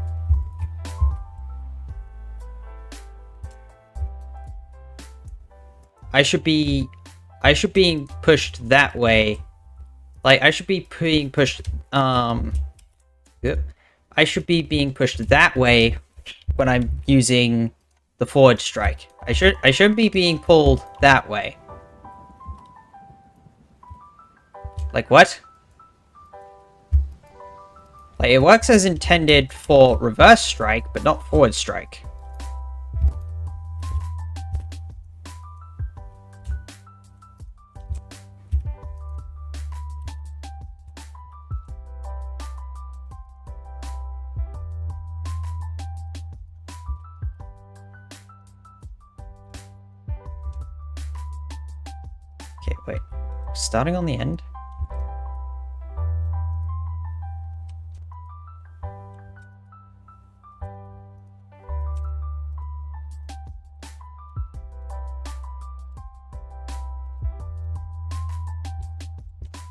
I should be being pushed that way. Like, I should be being pushed, Yep. I should be being pushed that way when I'm using the forward strike. I shouldn't be being pulled that way. Like, what? Like, it works as intended for reverse strike, but not forward strike. Okay, wait. Starting on the end?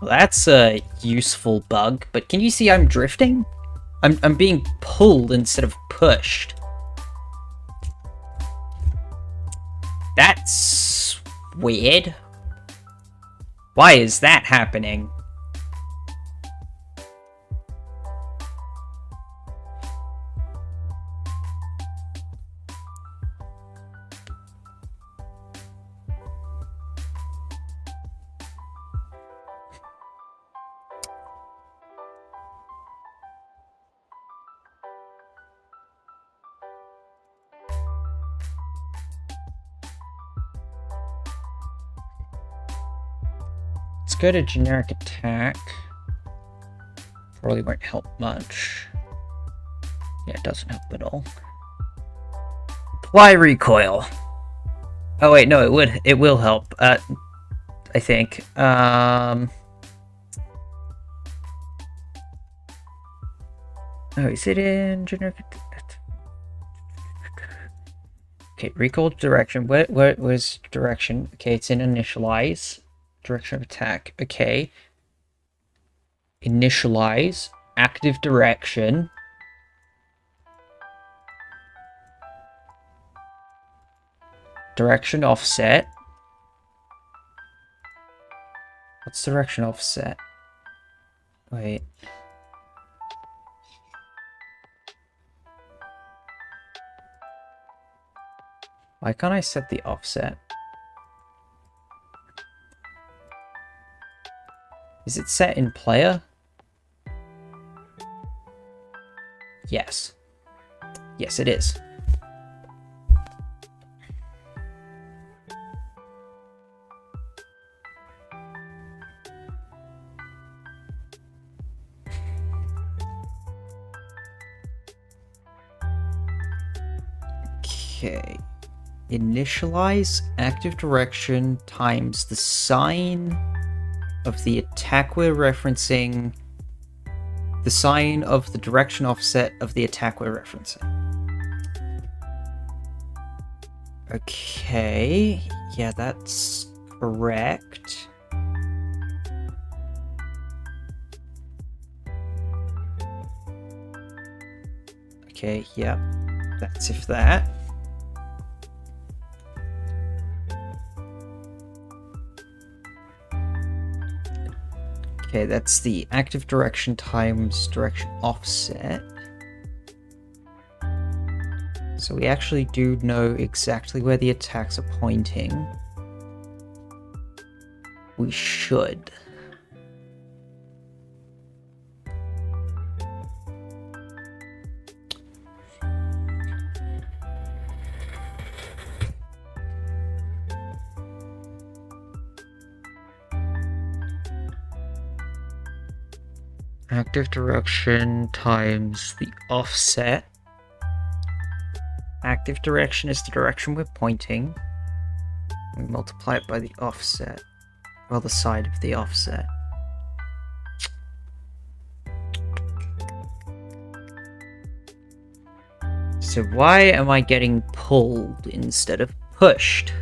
Well, that's a useful bug, but can you see I'm drifting? I'm being pulled instead of pushed. That's weird. Why is that happening? go to generic attack. Probably won't help much. Yeah, it doesn't help at all. Apply recoil. Oh wait, no, it will help. I think. Oh, is it in generic? Okay, recoil direction. Where's direction? Okay, it's in initialize. Direction of attack. Okay. Initialize. Active direction. Direction offset. What's direction offset? Wait. Why can't I set the offset? Is it set in player? Yes. Yes, it is. Okay. Initialize active direction times the sign of the attack we're referencing, the sign of the direction offset of the attack we're referencing. Okay, yeah, that's correct. Okay, yeah, that's if that. Okay, that's the active direction times direction offset. So we actually do know exactly where the attacks are pointing. We should. Active direction times the offset. Active direction is the direction we're pointing. We multiply it by the offset. Well, the side of the offset. So why am I getting pulled instead of pushed?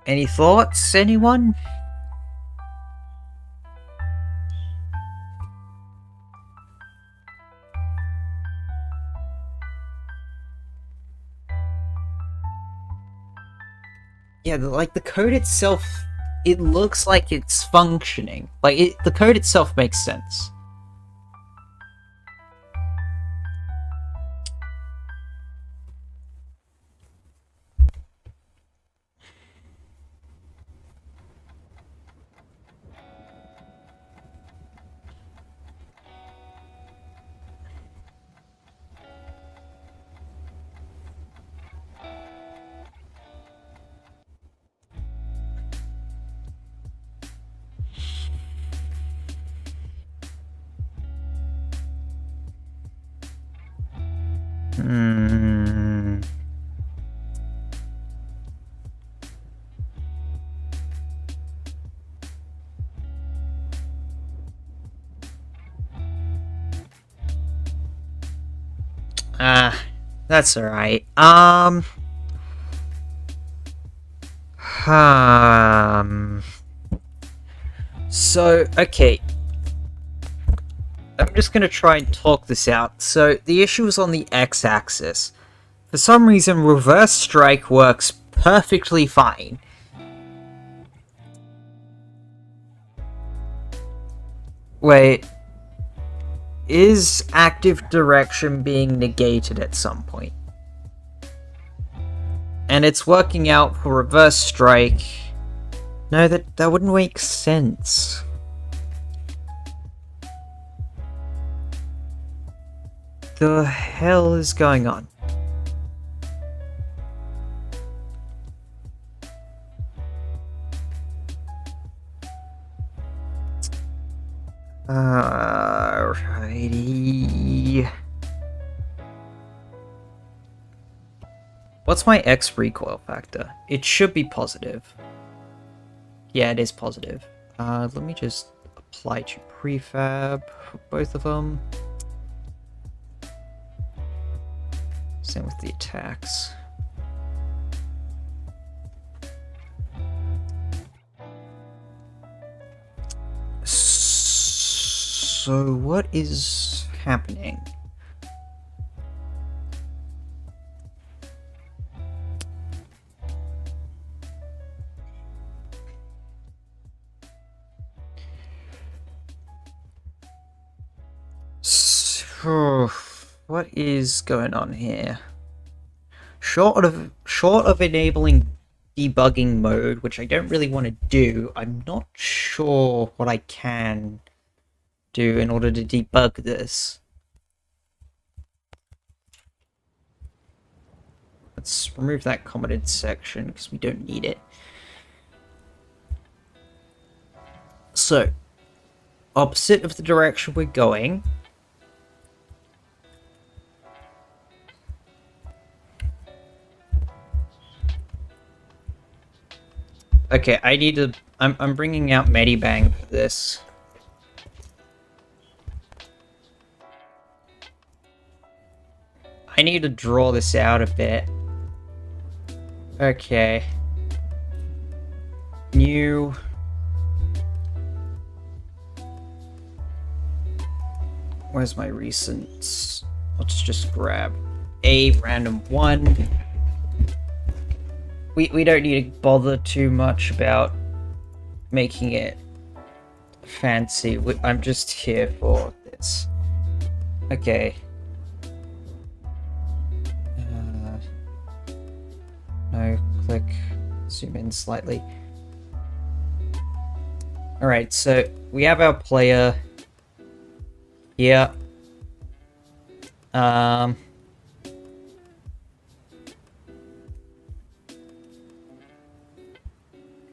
Any thoughts, anyone? Yeah, like the code itself, it looks like it's functioning. Like, the code itself makes sense. That's alright. So, okay. I'm just gonna try and talk this out. So, the issue is on the x-axis. For some reason, reverse strike works perfectly fine. Wait. Is active direction being negated at some point? And it's working out for reverse strike. No, that wouldn't make sense. The hell is going on? Alrighty. What's my X recoil factor? It should be positive. Yeah, it is positive. Let me just apply to prefab for both of them. Same with the attacks. So what is happening? So, what is going on here? Short of enabling debugging mode, which I don't really want to do, I'm not sure what I can do in order to debug this. Let's remove that commented section because we don't need it. So, opposite of the direction we're going. Okay, I need to... I'm bringing out Medibang for this. I need to draw this out a bit. Okay. New... Where's my recents? Let's just grab a random one. We don't need to bother too much about making it fancy. I'm just here for this. Okay. No, click, zoom in slightly. Alright, so we have our player here.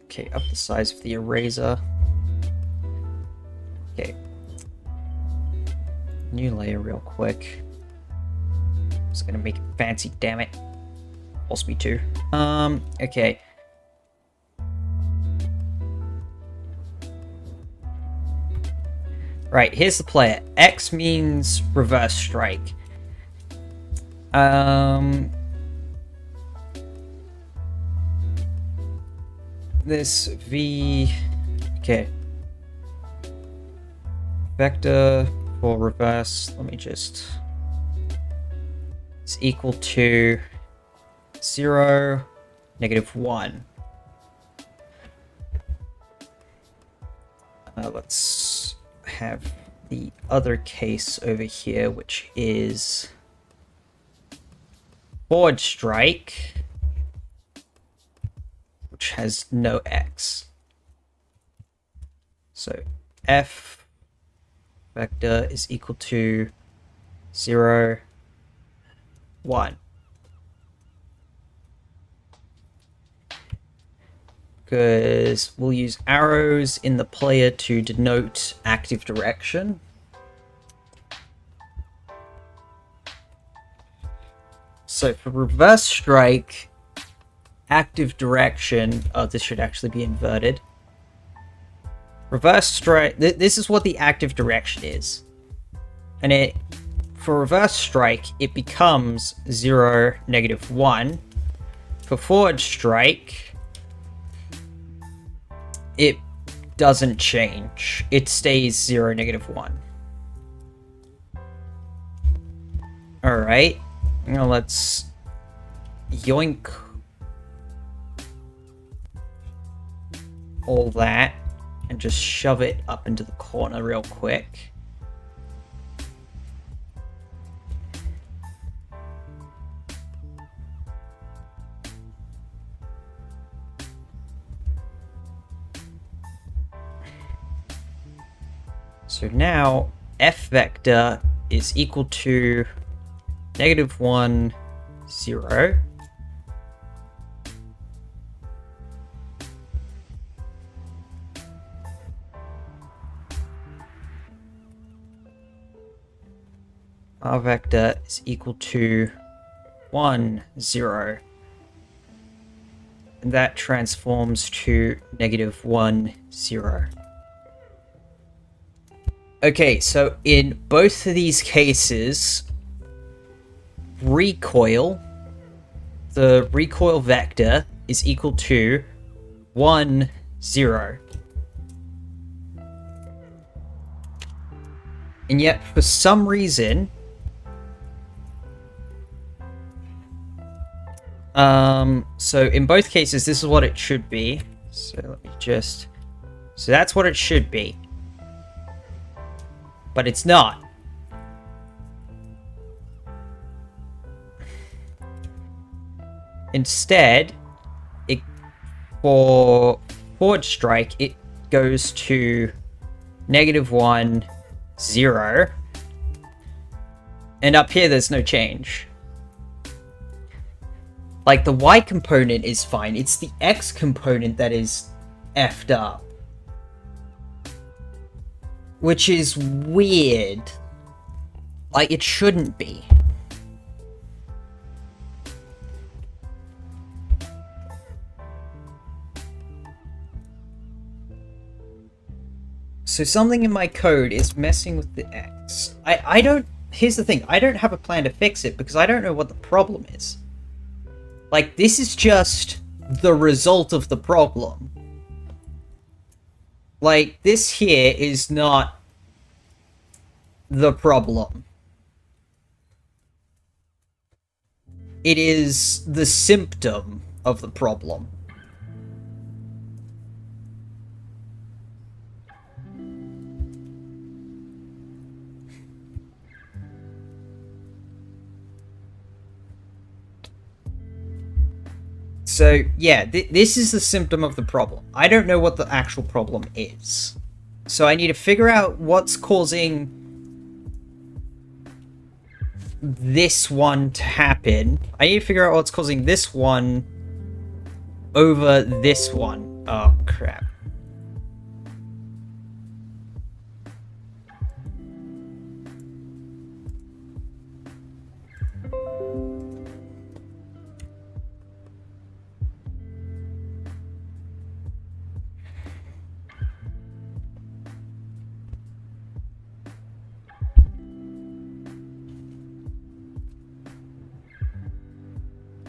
Okay, up the size of the eraser. Okay. New layer real quick. Just gonna make it fancy, damn it. Force me to. Okay. Right, here's the player. X means reverse strike. This V... Okay. Vector for reverse, let me just... It's equal to 0, -1. Let's have the other case over here, which is forward strike, which has no X. So F vector is equal to 0, 1. Because we'll use arrows in the player to denote active direction. So for reverse strike, active direction, oh, this should actually be inverted. Reverse strike, this is what the active direction is. And for reverse strike, it becomes 0, -1. For forward strike, it doesn't change. It stays 0, -1. Alright. Now let's yoink all that and just shove it up into the corner real quick. So now f vector is equal to -1, 0. R vector is equal to 1, 0. And that transforms to -1, 0. Okay, so in both of these cases, recoil, the recoil vector is equal to 1, 0. And yet, for some reason, so in both cases, this is what it should be. So let me just, so that's what it should be. But it's not. Instead, for forward strike, it goes to -1, 0. And up here, there's no change. Like, the Y component is fine. It's the X component that is effed up. Which is weird. Like, it shouldn't be. So something in my code is messing with the X. I don't... Here's the thing. I don't have a plan to fix it because I don't know what the problem is. Like, this is just the result of the problem. Like, this here is not the problem. It is the symptom of the problem. So, yeah, this is the symptom of the problem. I don't know what the actual problem is. So I need to figure out what's causing this one to happen. I need to figure out what's causing this one over this one. Oh, crap.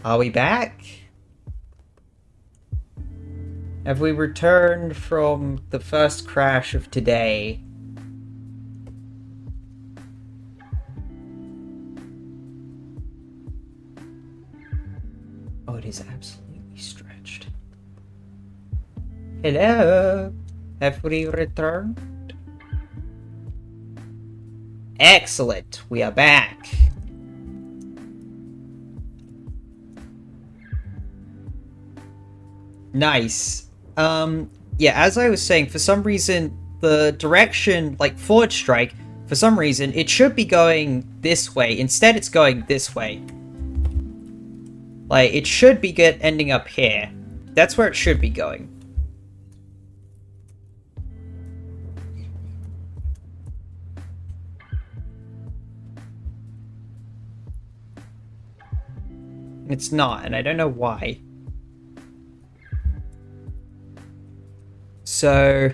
Are we back? Have we returned from the first crash of today? Oh, it is absolutely stretched. Hello? Have we returned? Excellent, we are back. Nice. Yeah, as I was saying, for some reason, the direction, like forward strike, for some reason, it should be going this way. Instead, it's going this way. Like, it should be ending up here. That's where it should be going. It's not, and I don't know why. So...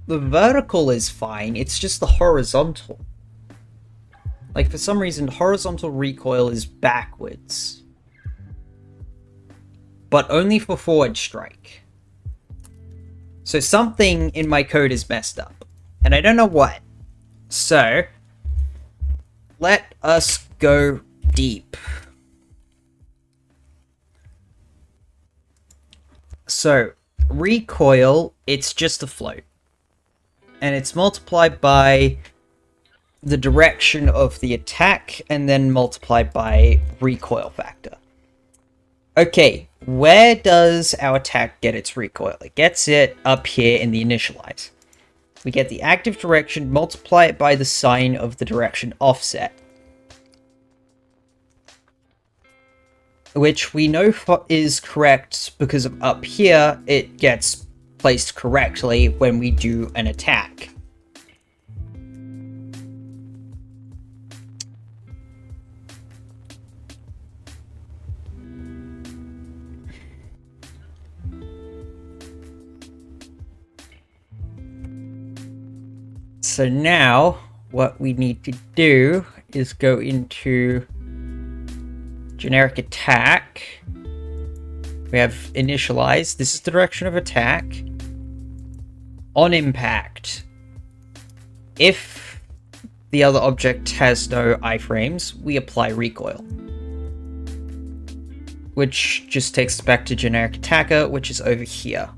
the vertical is fine, it's just the horizontal. Like, for some reason, horizontal recoil is backwards. but only for forward strike. So something in my code is messed up, and I don't know what. So, let us go deep. So, recoil, it's just a float. And it's multiplied by the direction of the attack, and then multiplied by recoil factor. Okay, where does our attack get its recoil? It gets it up here in the initialize. We get the active direction, multiply it by the sign of the direction offset. Which we know is correct because of up here, it gets placed correctly when we do an attack. So now, what we need to do is go into generic attack. We have initialize. This is the direction of attack. On impact. If the other object has no iframes, we apply recoil. Which just takes us back to generic attacker, which is over here.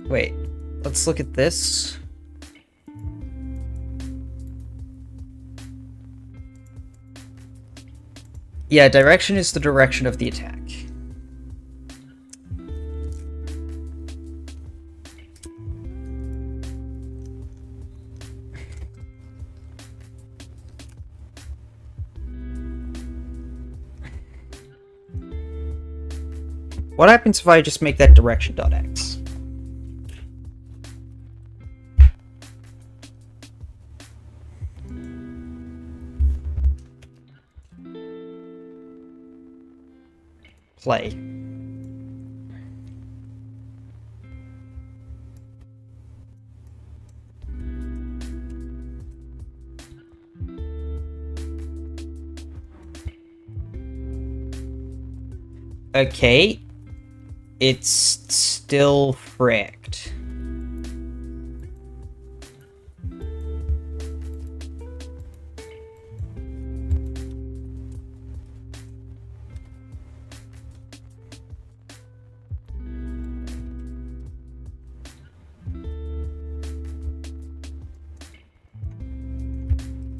Wait, let's look at this. Yeah, direction is the direction of the attack. What happens if I just make that direction.x? Play. Okay. It's still fricked.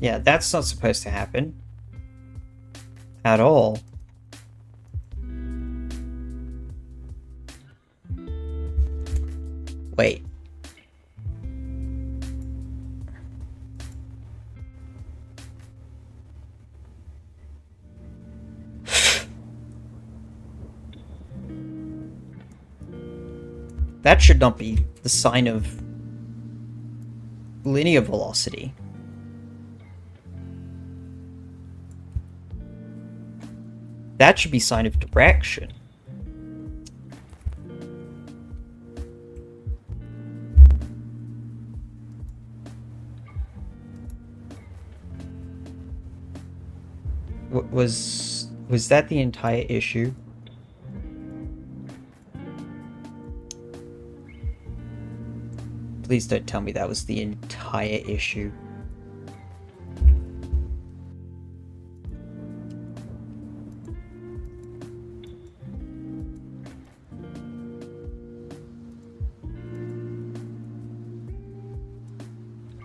Yeah, that's not supposed to happen. At all. Wait. That should not be the sign of linear velocity. That should be sign of direction. Was that the entire issue? Please don't tell me that was the entire issue.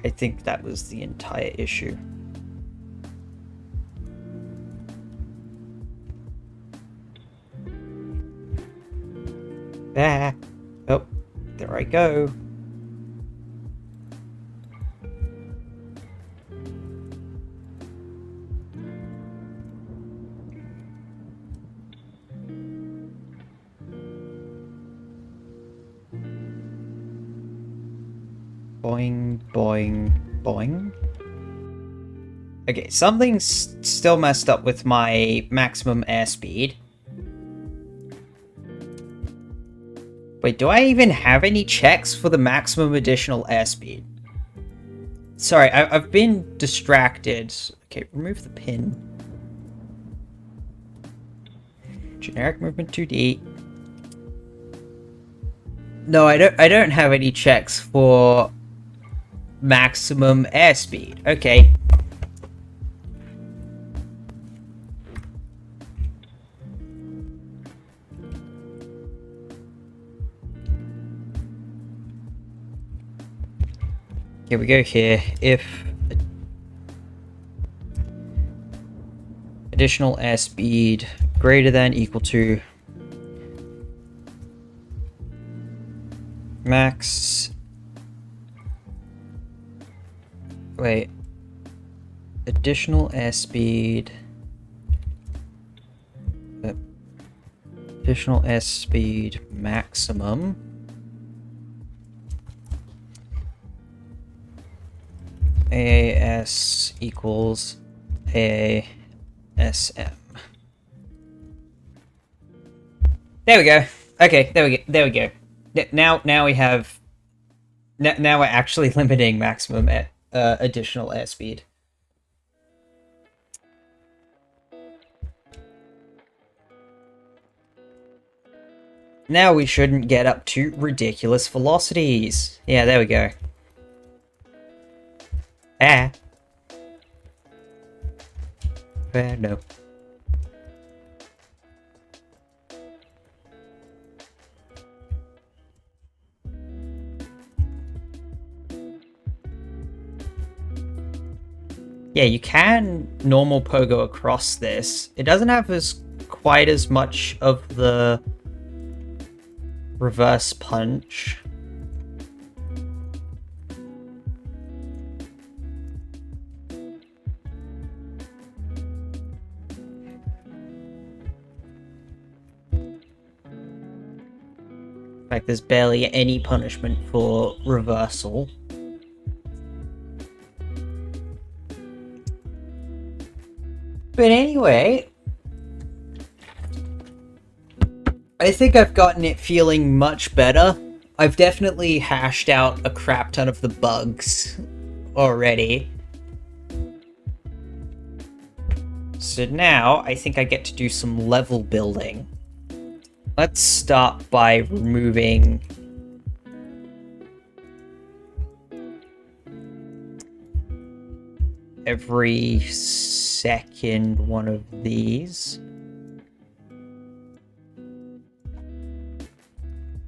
I think that was the entire issue. Ah. Oh, there I go. Boing, boing, boing. Okay, something's still messed up with my maximum airspeed. Wait, do I even have any checks for the maximum additional airspeed? Sorry, I've been distracted. Okay, remove the pin. Generic movement 2D. No, I don't have any checks for maximum airspeed. Okay. Here we go here. If additional airspeed greater than equal to max. Wait. Additional airspeed. Additional airspeed maximum. AAS equals AASM. There we go. Okay, there we go. Now we have. Now we're actually limiting maximum additional airspeed. Now we shouldn't get up to ridiculous velocities. Yeah, there we go. Ah. Fair no. Yeah, you can normal pogo across this. It doesn't have quite as much of the reverse punch. In fact, there's barely any punishment for reversal. But anyway, I think I've gotten it feeling much better. I've definitely hashed out a crap ton of the bugs already. So now I think I get to do some level building. Let's start by removing every second one of these.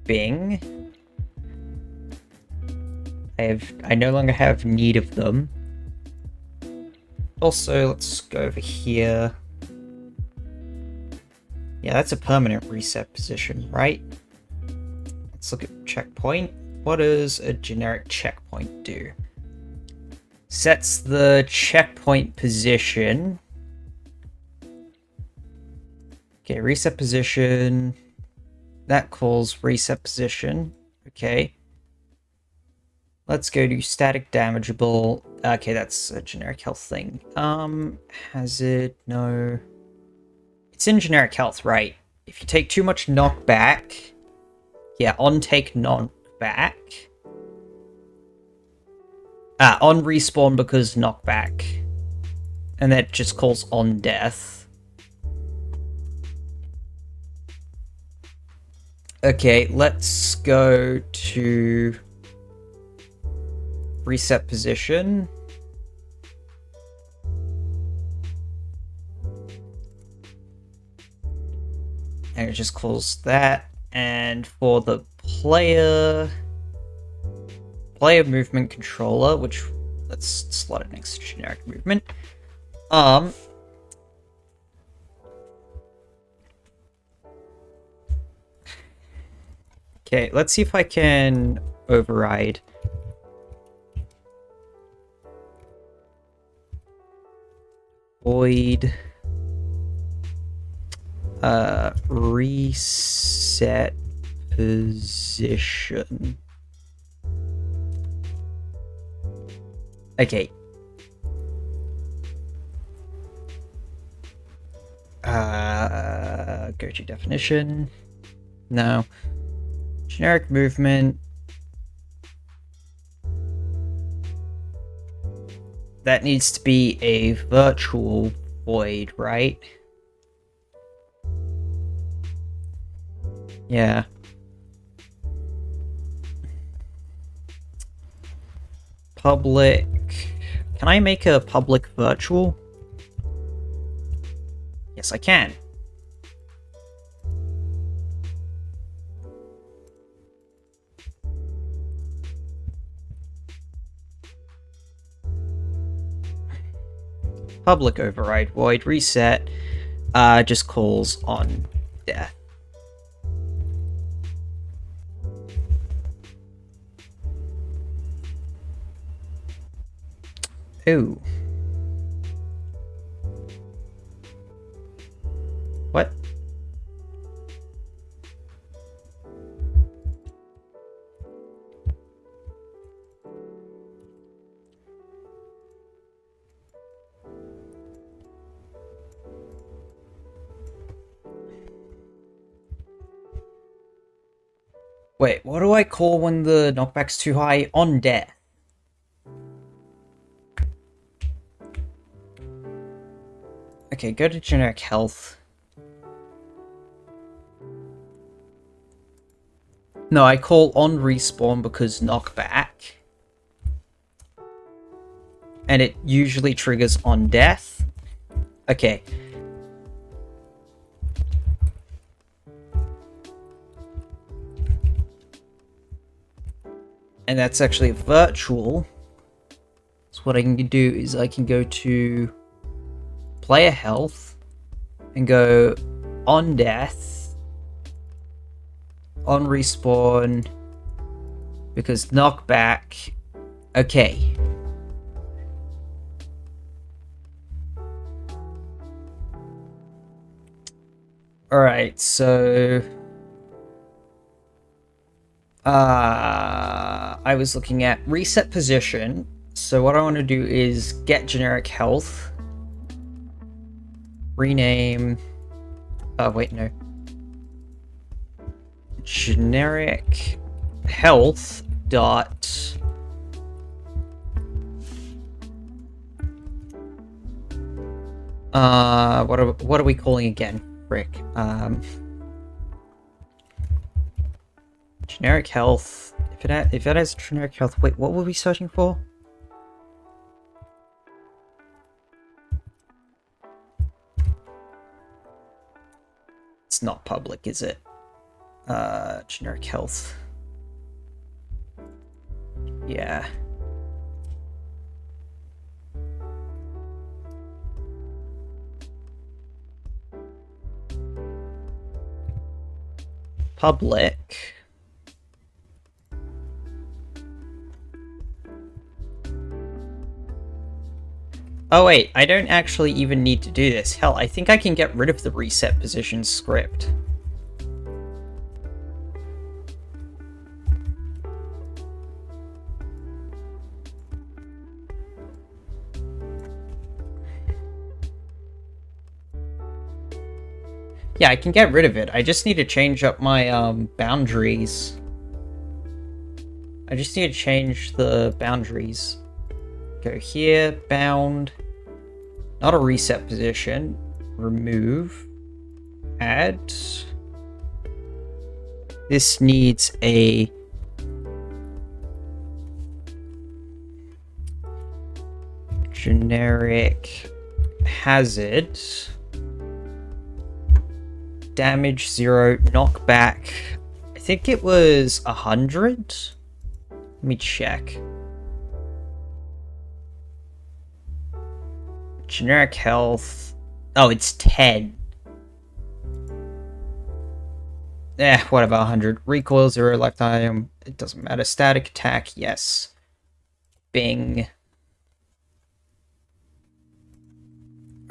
Bing. I no longer have need of them. Also, let's go over here. Yeah, that's a permanent reset position, right? Let's look at checkpoint. What does a generic checkpoint do? Sets the checkpoint position. Okay, reset position. That calls reset position. Okay. Let's go to static damageable. Okay, that's a generic health thing. Hazard, no. It's in generic health, right? If you take too much knockback. Yeah, on take knockback. On respawn because knockback. And that just calls on death. Okay, let's go to reset position. And it just calls that. And for the player movement controller, which let's slot it next to generic movement. Okay, let's see if I can override. Void. Reset position. Okay. Go to definition. No. Generic movement. that needs to be a virtual void, right? Yeah. Public... Can I make a public virtual? Yes, I can. Public override void reset just calls on death. Ooh. What? Wait, what do I call when the knockback's too high? On death. Okay, go to generic health. No, I call on respawn because knockback. And it usually triggers on death. Okay. And that's actually virtual. So what I can do is I can go to player health and go on death, on respawn, because knockback. Okay. Alright, so I was looking at reset position. So what I want to do is get generic health. Rename. Oh, wait, no. Generic health dot. What are we calling again? Frick. Generic health. If it has generic health, wait, what were we searching for? It's not public, is it? Generic health. Yeah. Public. Oh wait, I don't actually even need to do this. Hell, I think I can get rid of the reset position script. Yeah, I can get rid of it. I just need to change up my boundaries. I just need to change the boundaries. Go here, bound. Not a reset position. Remove. Add. This needs a generic hazard. Damage 0, knockback. I think it was 100. Let me check. Generic health. Oh, it's 10. Whatever, 100. Recoil 0, lifetime. It doesn't matter. Static attack, yes. Bing.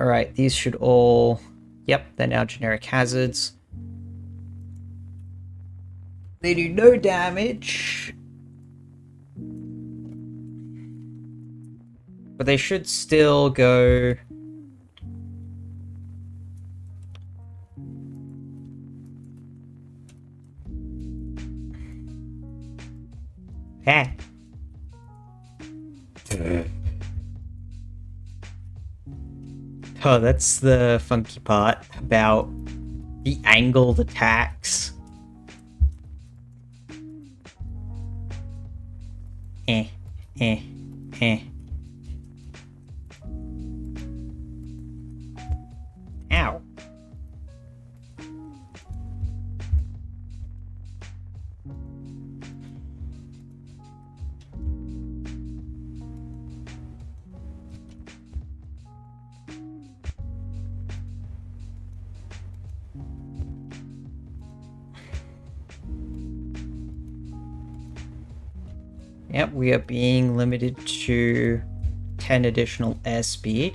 Alright, these should all... Yep, they're now generic hazards. They do no damage. But they should still go... Ha! Oh, that's the funky part about the angled attacks. Eh, eh, eh. Ow. Yep, we are being limited to 10 additional airspeed.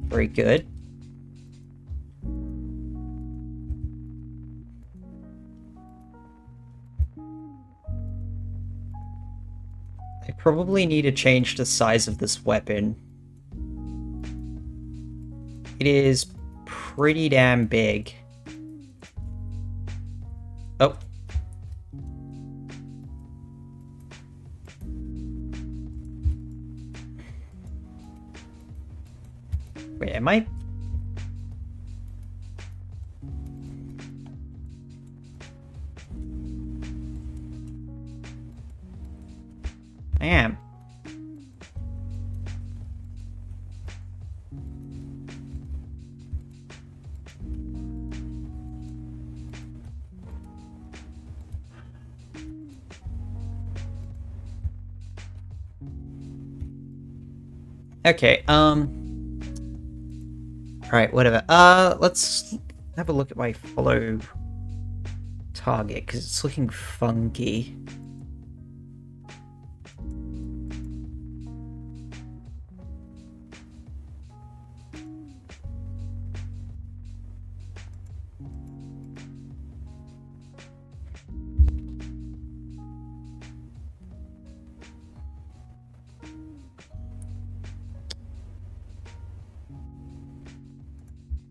Very good. I probably need to change the size of this weapon. It is pretty damn big. Oh. Wait, am I? I am. Okay, alright, whatever. Let's have a look at my follow target, because it's looking funky.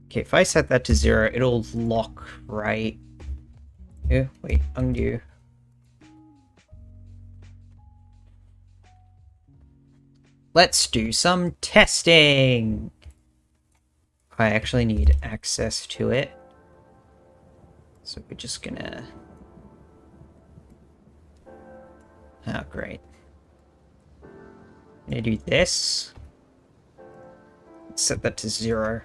Okay, if I set that to 0, it'll lock, right? Oh, wait, undo. Let's do some testing! I actually need access to it. So we're just gonna... Oh, great. I'm gonna do this. Set that to 0.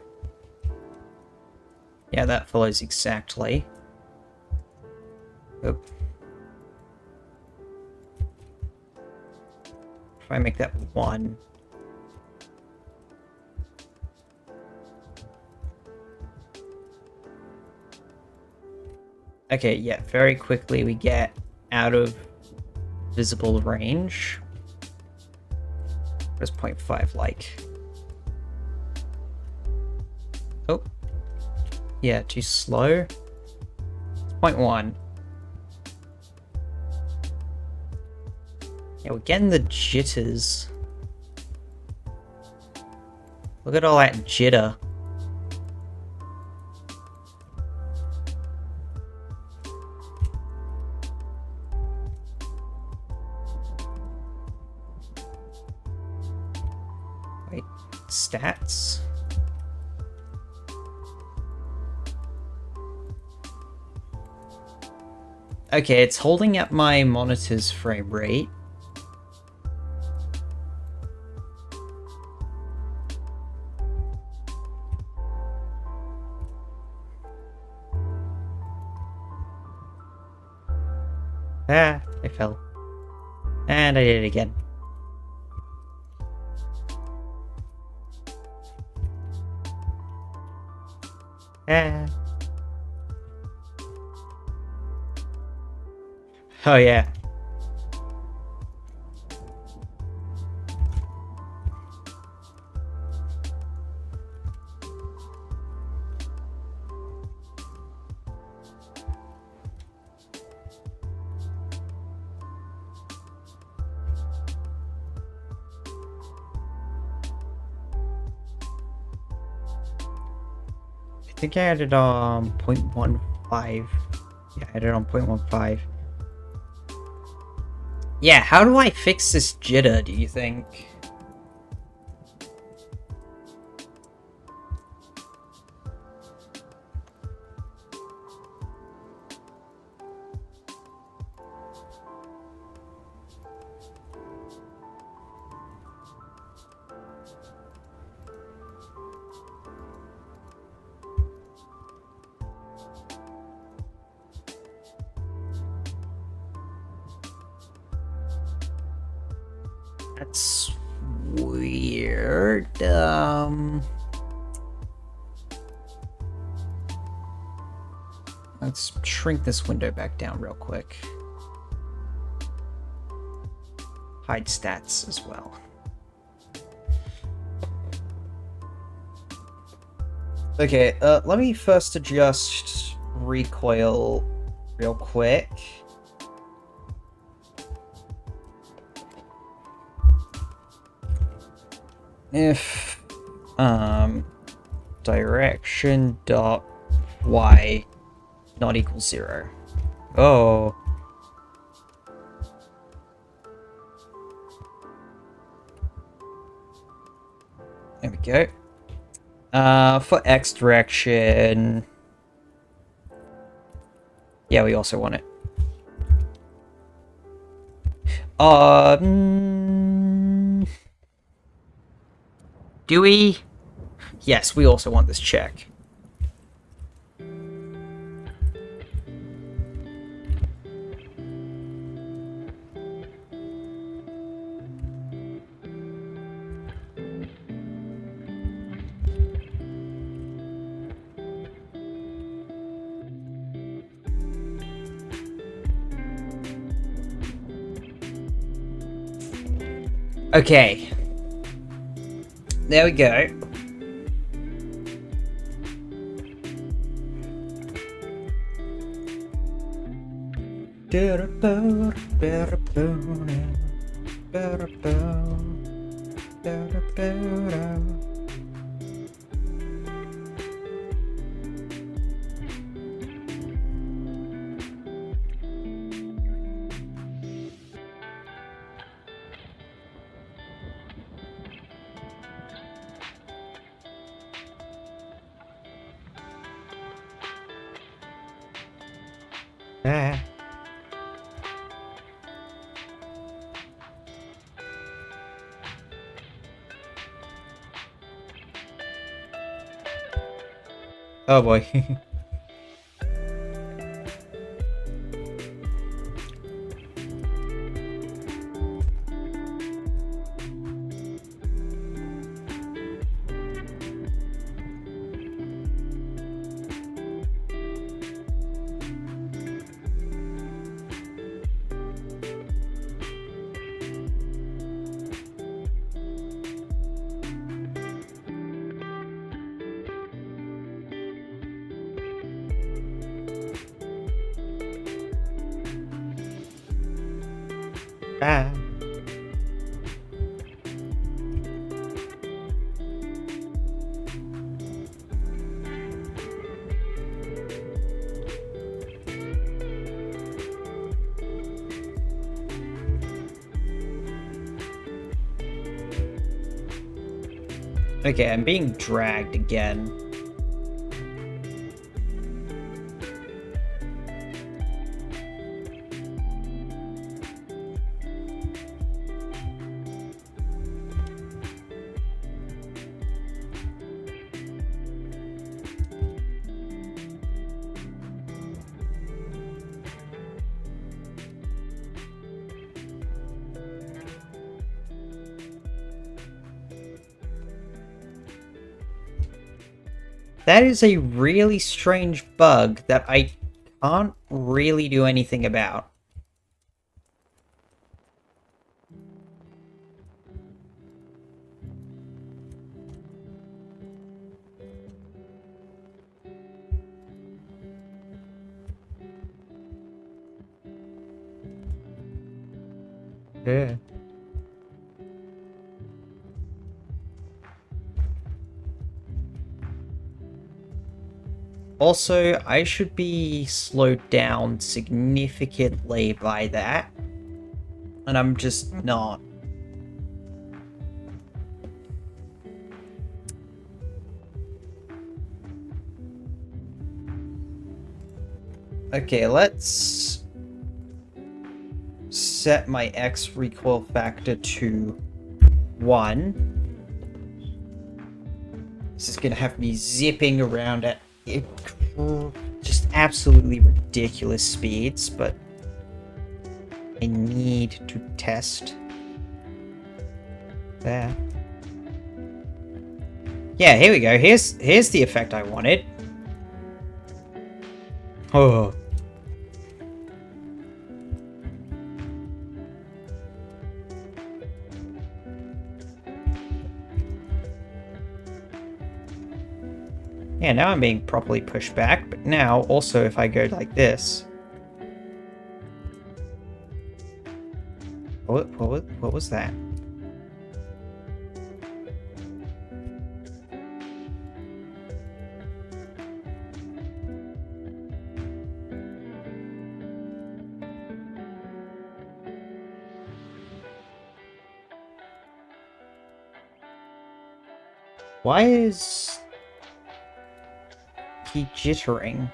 Yeah, that follows exactly. Oop. If I make that 1. Okay, yeah, very quickly we get out of visible range. What is 0.5 like? Oh. Yeah, too slow. 0.1. Yeah, we're getting the jitters. Look at all that jitter. Wait, stats? Okay, it's holding up my monitor's frame rate. Ah, I fell. And I did it again. Ah. Oh yeah. I think I had it on 0.15. Yeah, I had it on 0.15. Yeah, how do I fix this jitter, do you think? That's weird. Let's shrink this window back down real quick. Hide stats as well. Okay, let me first adjust recoil real quick. If direction dot y not equals 0. Oh. There we go. For X direction. Yeah, we also want it. Do we? Yes, we also want this check. Okay. There we go. Oh boy. Ah. Okay, I'm being dragged again. That is a really strange bug that I can't really do anything about. Yeah. Also, I should be slowed down significantly by that. And I'm just not. Okay, let's set my X recoil factor to 1. This is gonna have me zipping around at just absolutely ridiculous speeds, but I need to test. There. Yeah, here we go. Here's the effect I wanted. Oh. Yeah, now I'm being properly pushed back, but now also if I go like this. What was that? Why is he jittering?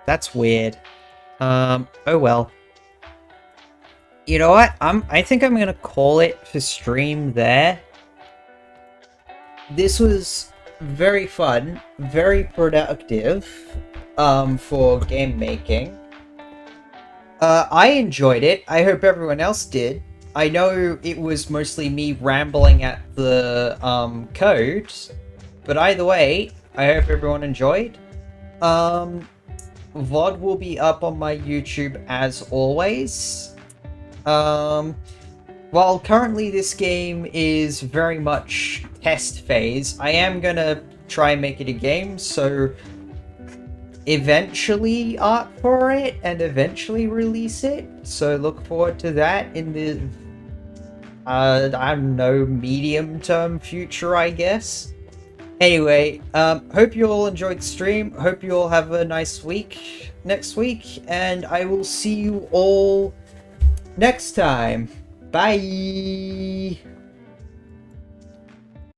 That's weird. Oh well. You know what? I think I'm gonna call it for stream there. This was very fun, very productive, for game making. I enjoyed it. I hope everyone else did. I know it was mostly me rambling at the, code, but either way, I hope everyone enjoyed. VOD will be up on my YouTube as always. While currently this game is very much test phase, I am gonna try and make it a game, so eventually art for it and eventually release it. So look forward to that in the, I don't know, medium-term future, I guess. Anyway, hope you all enjoyed the stream. Hope you all have a nice week next week, and I will see you all next time. Bye!